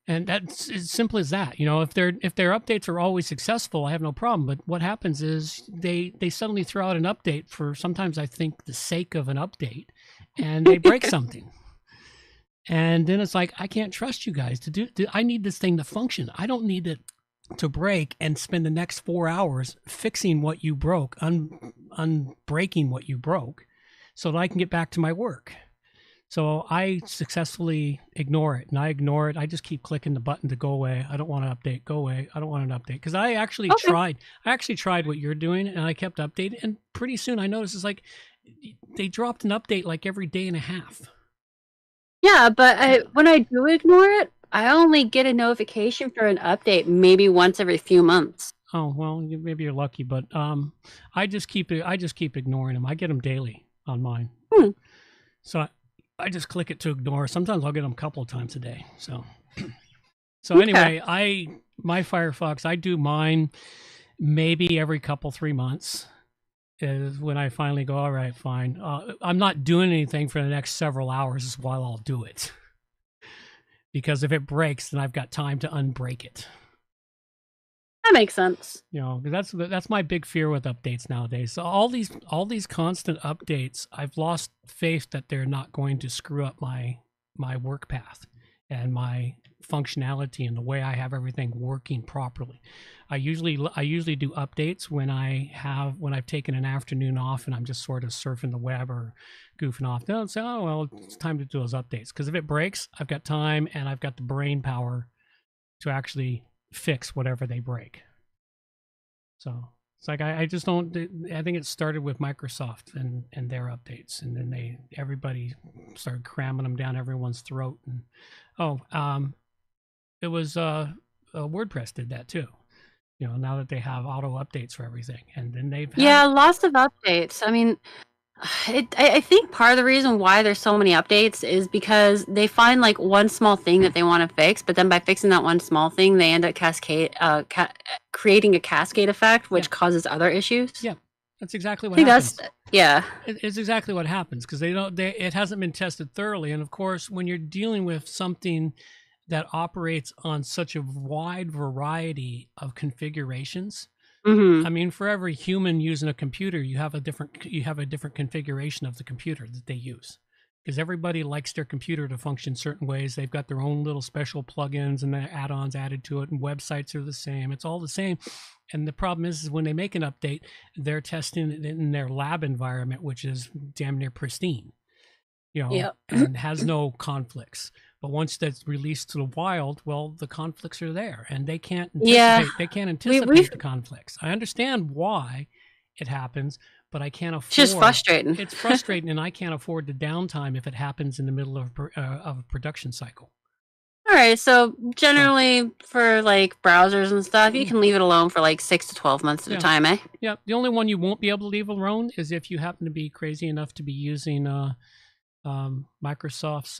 And that's as simple as that. You know, if their updates are always successful, I have no problem. But what happens is they suddenly throw out an update for sometimes I think the sake of an update, and they break something. And then it's like, I can't trust you guys to do. I need this thing to function. I don't need it to break and spend the next 4 hours fixing what you broke, unbreaking what you broke, so that I can get back to my work. So I successfully ignore it, and I ignore it. I just keep clicking the button to go away. I don't want to update. Go away. I don't want an update, because I actually tried. I actually tried what you're doing, and I kept updating. And pretty soon I noticed it's like they dropped an update like every day and a half. Yeah, but when I do ignore it, I only get a notification for an update maybe once every few months. Oh well, maybe you're lucky, but I just keep ignoring them. I get them daily on mine. So I just click it to ignore. Sometimes I'll get them a couple of times a day. So anyway, my Firefox, I do mine maybe every 3 months. Is when I finally go, all right, fine. I'm not doing anything for the next several hours while I'll do it. Because if it breaks, then I've got time to unbreak it. That makes sense. You know, that's my big fear with updates nowadays. So all these constant updates, I've lost faith that they're not going to screw up my work path and my functionality and the way I have everything working properly. I usually do updates when I've taken an afternoon off and I'm just sort of surfing the web or goofing off. Then I'll say, oh well, it's time to do those updates, because if it breaks, I've got time and I've got the brain power to actually fix whatever they break. So it's like I just don't. I think it started with Microsoft and their updates, and then everybody started cramming them down everyone's throat. And it was WordPress did that too. You know, now that they have auto updates for everything, and then they've had, lots of updates. I mean, I think part of the reason why there's so many updates is because they find like one small thing that they want to fix, but then by fixing that one small thing, they end up creating a cascade effect, which causes other issues. Yeah, that's exactly what happens. It's exactly what happens, because it hasn't been tested thoroughly, and of course, when you're dealing with something that operates on such a wide variety of configurations. I mean, for every human using a computer, you have a different configuration of the computer that they use, because everybody likes their computer to function certain ways. They've got their own little special plugins and their add-ons added to it, and websites are the same. It's all the same. And the problem is when they make an update, they're testing it in their lab environment, which is damn near pristine, you know, and has no conflicts. But once that's released to the wild, well, the conflicts are there, and they can't anticipate. They can't anticipate the conflicts. I understand why it happens, but I can't afford. It's just frustrating. It's frustrating, and I can't afford the downtime if it happens in the middle of a production cycle. All right, so generally for like browsers and stuff, you can leave it alone for like 6 to 12 months at a time, eh? Yeah. The only one you won't be able to leave alone is if you happen to be crazy enough to be using Microsoft's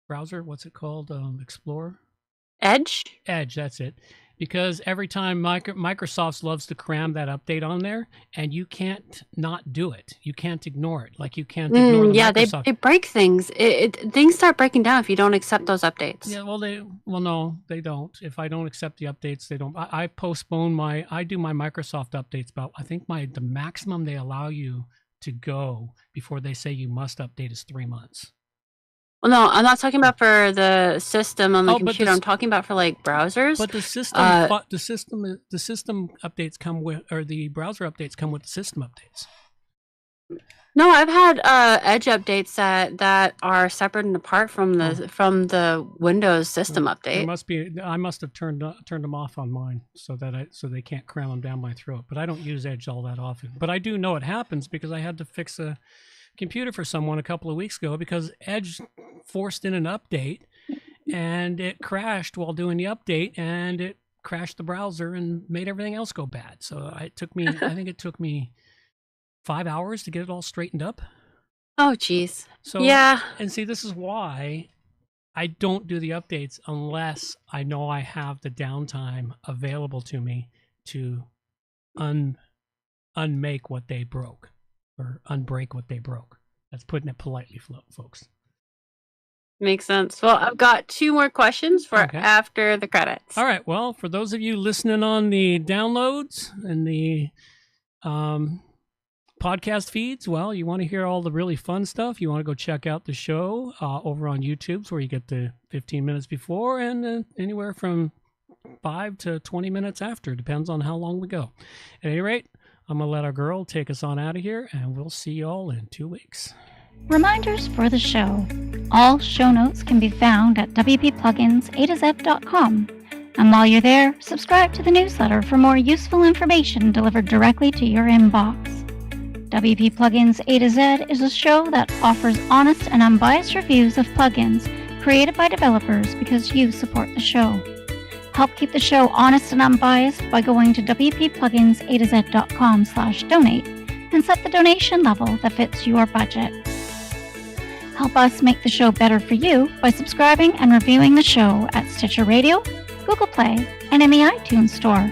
browser. What's it called? Explorer? Edge? Edge, that's it. because every time Microsoft loves to cram that update on there, and you can't not do it. You can't ignore it. Like you can't ignore the Yeah, Microsoft. they break things. Things start breaking down if you don't accept those updates. Yeah, well, no, they don't. If I don't accept the updates, they don't. I postpone I do my Microsoft updates about, I think the maximum they allow you to go before they say you must update is 3 months. Well, no, I'm not talking about for the system on the Oh, but computer. I'm talking about for like browsers. But the system updates come with, or the browser updates come with the system updates. No, I've had Edge updates that are separate and apart from the Windows system update. I must have turned them off on mine so they can't cram them down my throat. But I don't use Edge all that often. But I do know it happens because I had to fix a computer for someone a couple of weeks ago because Edge forced in an update and it crashed while doing the update, and it crashed the browser and made everything else go bad. So I think it took me 5 hours to get it all straightened up. Oh, geez. So yeah. And see, this is why I don't do the updates unless I know I have the downtime available to me to unmake what they broke, or unbreak what they broke. That's putting it politely, folks. Makes sense. Well, I've got 2 more questions for after the credits. All right. Well, for those of you listening on the downloads and the podcast feeds, well, you want to hear all the really fun stuff, you want to go check out the show over on YouTube, where you get the 15 minutes before and anywhere from 5 to 20 minutes after. Depends on how long we go. At any rate, I'm going to let our girl take us on out of here, and we'll see you all in 2 weeks. Reminders for the show. All show notes can be found at wppluginsa-z.com. And while you're there, subscribe to the newsletter for more useful information delivered directly to your inbox. WP Plugins A-Z is a show that offers honest and unbiased reviews of plugins created by developers because you support the show. Help keep the show honest and unbiased by going to wppluginsa-z.com/donate and set the donation level that fits your budget. Help us make the show better for you by subscribing and reviewing the show at Stitcher Radio, Google Play, and in the iTunes Store.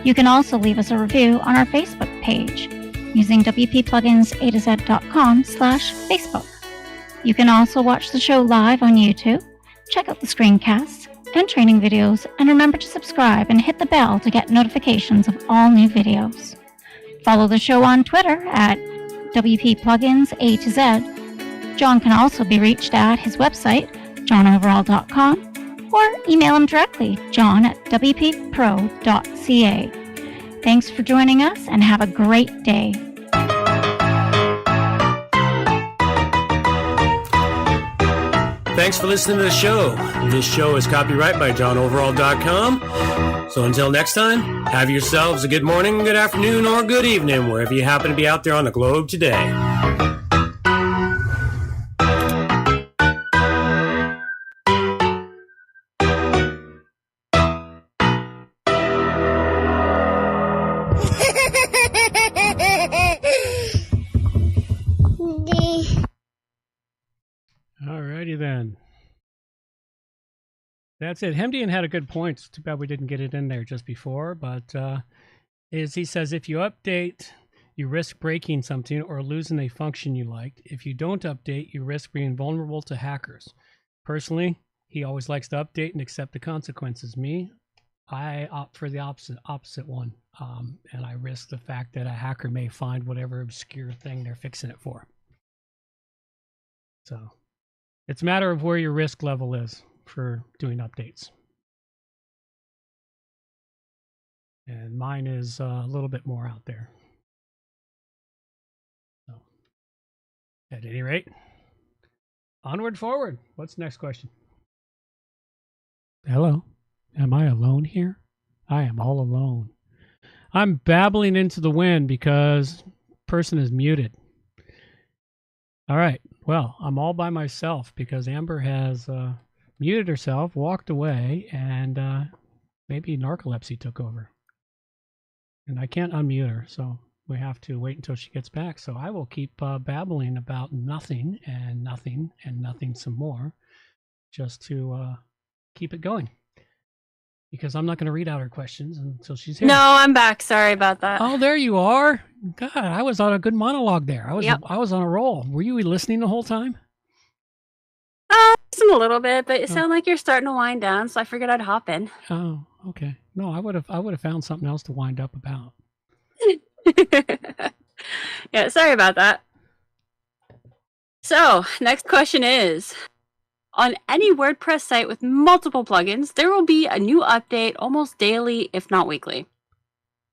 You can also leave us a review on our Facebook page using wppluginsa-z.com/Facebook. You can also watch the show live on YouTube, check out the screencasts and training videos, and remember to subscribe and hit the bell to get notifications of all new videos. Follow the show on Twitter at WPPluginsA-Z. John can also be reached at his website, johnoverall.com, or email him directly, john@wppro.ca. Thanks for joining us, and have a great day. Thanks for listening to the show. This show is copyright by johnoverall.com. So until next time, have yourselves a good morning, good afternoon, or good evening, wherever you happen to be out there on the globe today. Alrighty then. That's it. Hemdian had a good point. It's too bad we didn't get it in there just before, but he says if you update, you risk breaking something or losing a function you liked. If you don't update, you risk being vulnerable to hackers. Personally, he always likes to update and accept the consequences. Me, I opt for the opposite one, and I risk the fact that a hacker may find whatever obscure thing they're fixing it for. So it's a matter of where your risk level is for doing updates. And mine is a little bit more out there. So, at any rate, onward, forward. What's the next question? Hello? Am I alone here? I am all alone. I'm babbling into the wind because person is muted. All right. Well, I'm all by myself because Amber has muted herself, walked away, and maybe narcolepsy took over. And I can't unmute her, so we have to wait until she gets back. So I will keep babbling about nothing and nothing and nothing some more, just to keep it going. because I'm not going to read out her questions until she's here. No, I'm back. Sorry about that. Oh, there you are. God, I was on a good monologue there. Yep. I was on a roll. Were you listening the whole time? Just a little bit, but it sounded like you're starting to wind down, so I figured I'd hop in. Oh, okay. No, I would have found something else to wind up about. Yeah, sorry about that. So, next question is, on any WordPress site with multiple plugins, there will be a new update almost daily, if not weekly.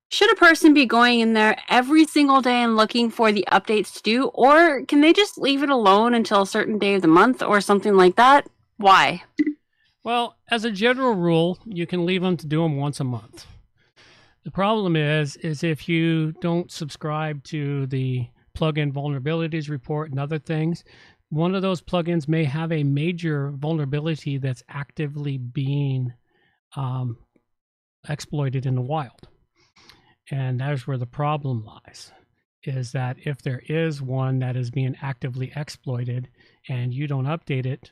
Should a person be going in there every single day and looking for the updates to do, or can they just leave it alone until a certain day of the month or something like that? Why? Well, as a general rule, you can leave them to do them once a month. The problem is if you don't subscribe to the plugin vulnerabilities report and other things, one of those plugins may have a major vulnerability that's actively being exploited in the wild. And that's where the problem lies, is that if there is one that is being actively exploited and you don't update it,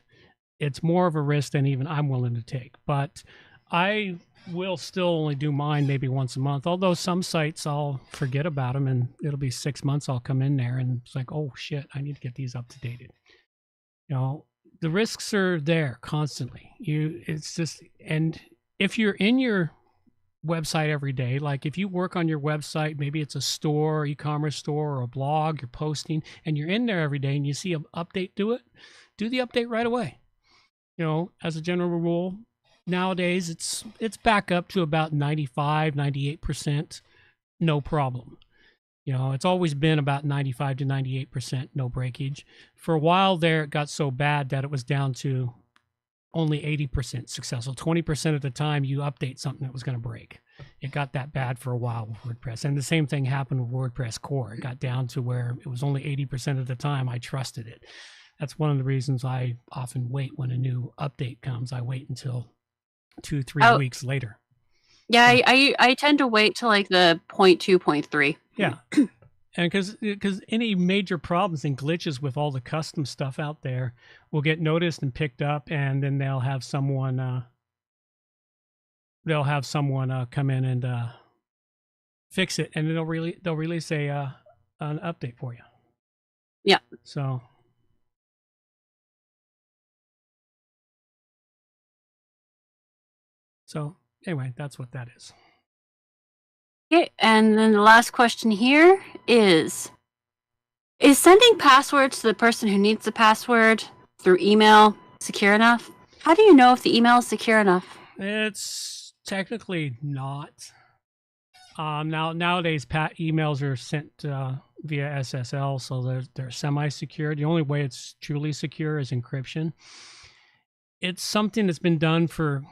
it's more of a risk than even I'm willing to take. But I will still only do mine maybe once a month, although some sites I'll forget about them and it'll be 6 months I'll come in there and it's like, oh shit, I need to get these up to date. You know, the risks are there constantly. It's just, and if you're in your website every day, like if you work on your website, maybe it's a store, e-commerce store, or a blog, you're posting, and you're in there every day and you see an update to it, do the update right away. You know, as a general rule, nowadays it's back up to about 95, 98%, no problem. You know, it's always been about 95 to 98% no breakage. For a while there, it got so bad that it was down to only 80% successful. 20% of the time you update something that was going to break. It got that bad for a while with WordPress. And the same thing happened with WordPress core. It got down to where it was only 80% of the time I trusted it. That's one of the reasons I often wait when a new update comes. I wait until 2-3 weeks later. Yeah, I tend to wait till like the 0.2, 0.3. Yeah. And because any major problems and glitches with all the custom stuff out there will get noticed and picked up, and then they'll have someone come in and fix it, and they'll release an update for you. Yeah. So anyway, that's what that is. Okay, and then the last question here is sending passwords to the person who needs the password through email secure enough? How do you know if the email is secure enough? It's technically not. Nowadays, emails are sent via SSL, so they're semi-secure. The only way it's truly secure is encryption. It's something that's been done for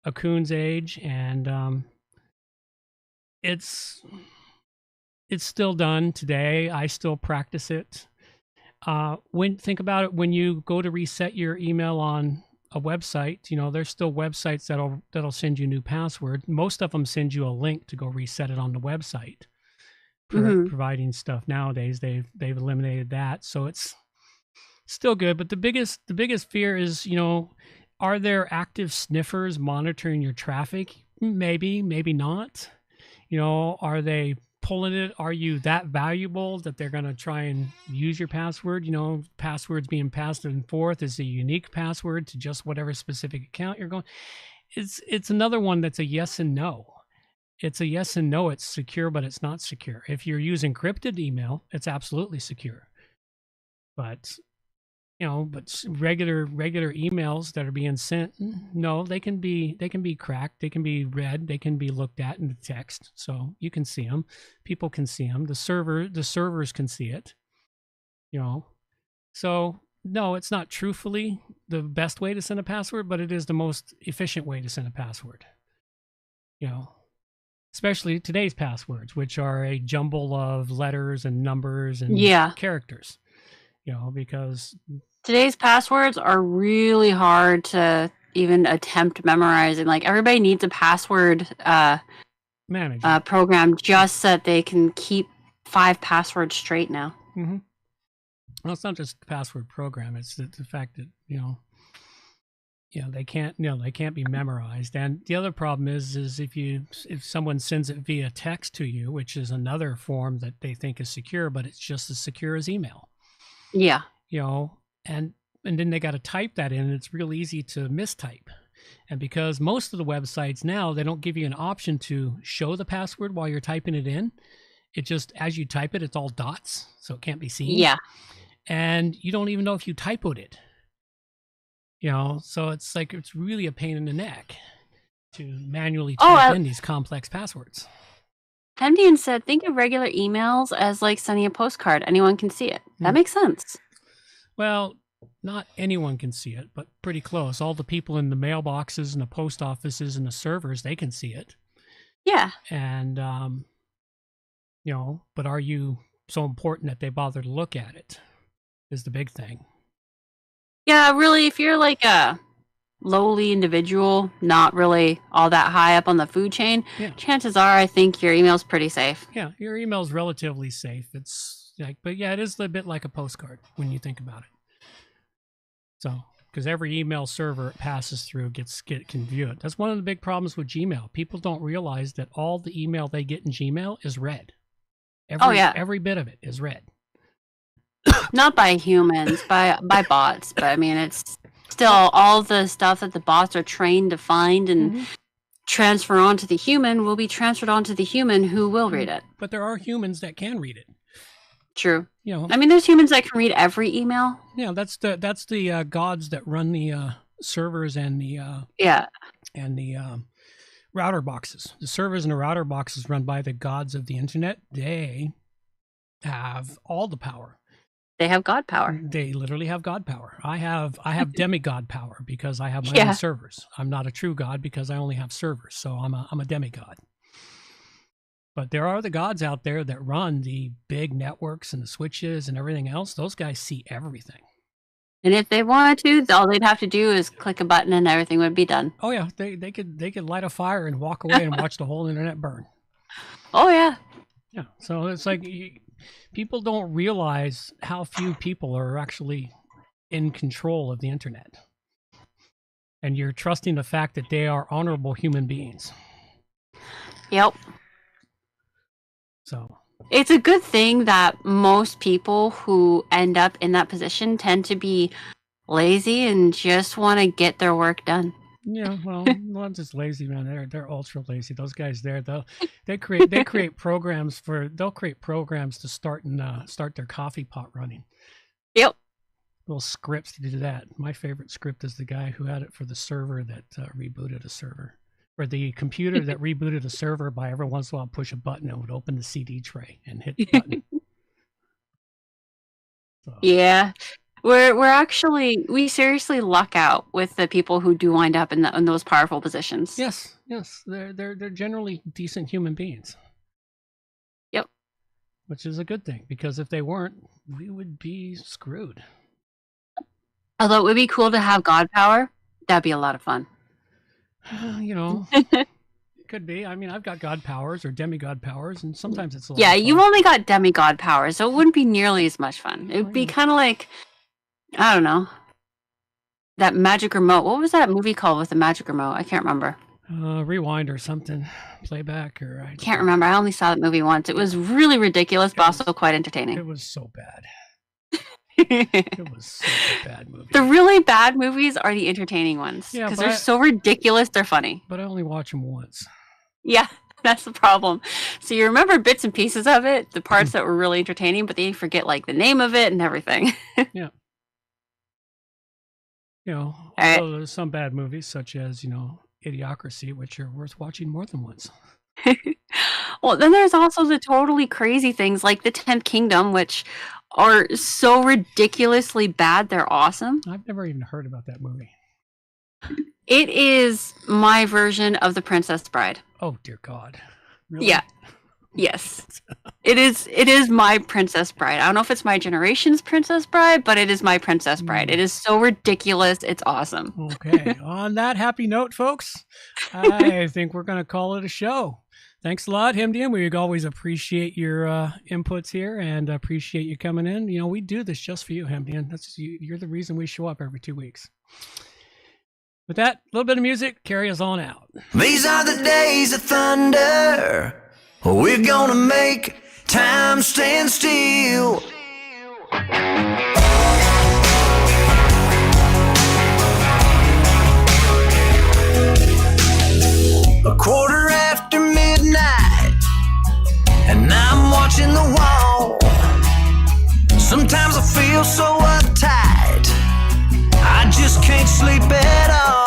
a coon's age, and it's still done today. I still practice it. Think about it, when you go to reset your email on a website, you know, there's still websites that'll send you a new password. Most of them send you a link to go reset it on the website. Providing stuff nowadays, they've eliminated that, so it's still good. But the biggest fear is, you know, are there active sniffers monitoring your traffic? Maybe not. You know, are they pulling it? Are you that valuable that they're going to try and use your password? You know, passwords being passed and forth is a unique password to just whatever specific account you're going. It's another one that's a yes and no. It's a yes and no. It's secure, but it's not secure. If you're using encrypted email, it's absolutely secure. But you know, but regular emails that are being sent, no, they can be cracked, they can be read, they can be looked at in the text, so you can see them. People can see them. The servers can see it. You know, so no, it's not truthfully the best way to send a password, but it is the most efficient way to send a password. You know, especially today's passwords, which are a jumble of letters and numbers and characters. You know, because today's passwords are really hard to even attempt memorizing. Like, everybody needs a password manager program just so that they can keep 5 passwords straight now. Mm-hmm. Well, it's not just the password program. It's the fact that, you know, they can't be memorized. And the other problem is if someone sends it via text to you, which is another form that they think is secure, but it's just as secure as email. Yeah. And then they got to type that in, and it's real easy to mistype. And because most of the websites now, they don't give you an option to show the password while you're typing it in. It just, as you type it, it's all dots, so it can't be seen. Yeah. And you don't even know if you typoed it. So it's like, it's really a pain in the neck to manually type in these complex passwords. Hemdian said, think of regular emails as like sending a postcard. Anyone can see it. That makes sense. Well, not anyone can see it, but pretty close. All the people in the mailboxes and the post offices and the servers, they can see it. Yeah. And, but are you so important that they bother to look at it is the big thing. Yeah, really, if you're like a lowly individual, not really all that high up on the food chain, chances are I think your email's pretty safe. Yeah, your email's relatively safe. It's like, but yeah, it is a bit like a postcard when you think about it. So, because every email server it passes through can view it. That's one of the big problems with Gmail. People don't realize that all the email they get in Gmail is read. Every bit of it is read. Not by humans, by bots, but I mean, it's still all the stuff that the bots are trained to find and transfer onto the human will be transferred onto the human who will read it. But there are humans that can read it. True. I mean, there's humans that can read every email. Yeah, that's the gods that run the servers and the router boxes. The servers and the router boxes run by the gods of the internet. They have all the power. They have God power. They literally have God power. I have demigod power because I have my own servers. I'm not a true god because I only have servers, so I'm a demigod. But there are the gods out there that run the big networks and the switches and everything else. Those guys see everything. And if they wanted to, all they'd have to do is click a button and everything would be done. Oh yeah, they could light a fire and walk away and watch the whole internet burn. Oh yeah. Yeah. So it's like people don't realize how few people are actually in control of the internet. And you're trusting the fact that they are honorable human beings. Yep. So it's a good thing that most people who end up in that position tend to be lazy and just want to get their work done. Yeah, well, not just lazy, man. They're ultra lazy. Those guys there, they create programs to start their coffee pot running. Yep. Little scripts to do that. My favorite script is the guy who had it for the server that rebooted a server. Or the computer that rebooted a server by every once in a while push a button and would open the CD tray and hit the button. So. Yeah. We seriously luck out with the people who do wind up in those powerful positions. Yes. They're generally decent human beings. Yep. Which is a good thing, because if they weren't, we would be screwed. Although it would be cool to have God power, that'd be a lot of fun. It could be. I mean, I've got God powers or demigod powers, and sometimes it's a lot of fun. You've only got demigod powers, so it wouldn't be nearly as much fun. It would be kind of like, I don't know, that magic remote. What was that movie called with the magic remote? I can't remember. Rewind or something. Playback or... I can't remember. I only saw that movie once. It was really ridiculous, but also quite entertaining. It was so bad. It was such a bad movie. The really bad movies are the entertaining ones. Because they're so ridiculous, they're funny. But I only watch them once. Yeah, that's the problem. So you remember bits and pieces of it, the parts that were really entertaining, but then you forget like the name of it and everything. Yeah. Although there's some bad movies such as, Idiocracy, which are worth watching more than once. Well, then there's also the totally crazy things like the 10th Kingdom, which are so ridiculously bad, they're awesome. I've never even heard about that movie. It is my version of The Princess Bride. Oh, dear God. Really? Yeah. Yes. It is my Princess Bride. I don't know if it's my generation's Princess Bride, but it is my Princess Bride. It is so ridiculous. It's awesome. Okay. On that happy note, folks, I think we're going to call it a show. Thanks a lot, Hemdian. We always appreciate your inputs here and appreciate you coming in. We do this just for you, Hemdian. You're the reason we show up every 2 weeks. With that little bit of music, carry us on out. These are the days of thunder. We're gonna make time stand still. A quarter after midnight, and I'm watching the wall. Sometimes I feel so uptight, I just can't sleep at all.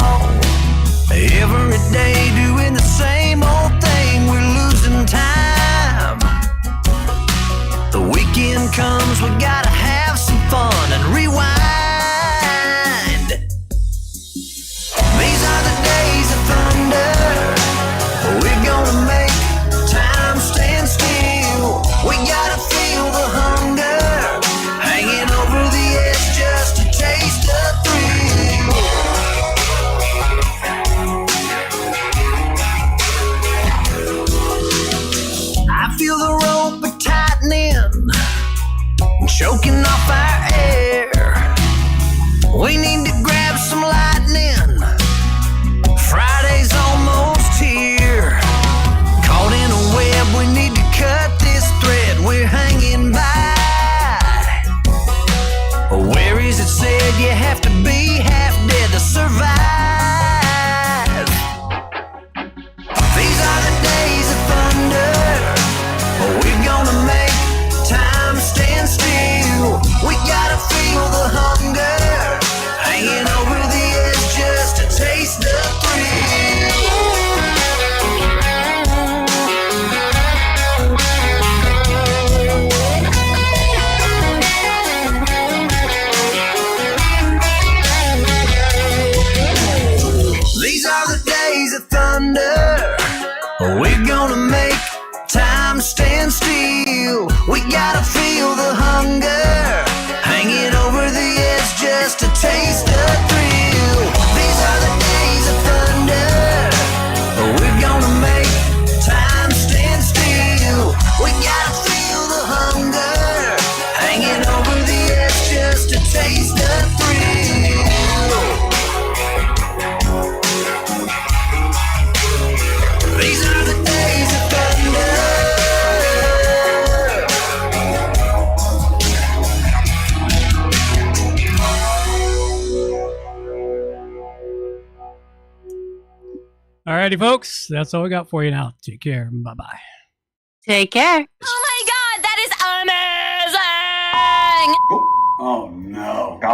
Every day doing the same old thing, we're losing time. The weekend comes, we gotta have some fun and rewind. These are the days of thunder. We're gonna make time stand still. We gotta feel the hunger, hanging over the edge just to taste the thrill. I feel the rope tightening, choking off our air. We need to grab some lightning. Friday's almost here. Caught in a web, we need to cut this thread. We're hanging by. Where is it said you have to be half dead to survive? These are the days of thunder. We're gonna make time stand still. We gotta feel the hunger, hanging over the edge just to taste the thrill. These are the days of thunder. We're gonna make time stand still. We gotta feel the hunger, hanging over the edge just to taste the thrill. These are the days of thunder. We're gonna make time stand still. We gotta feel the hunger, hanging over the edge just to taste the thrill. These are the days of thunder. Alrighty, folks. That's all we got for you now. Take care. Bye-bye. Take care. Oh my god, that is amazing! Oh no.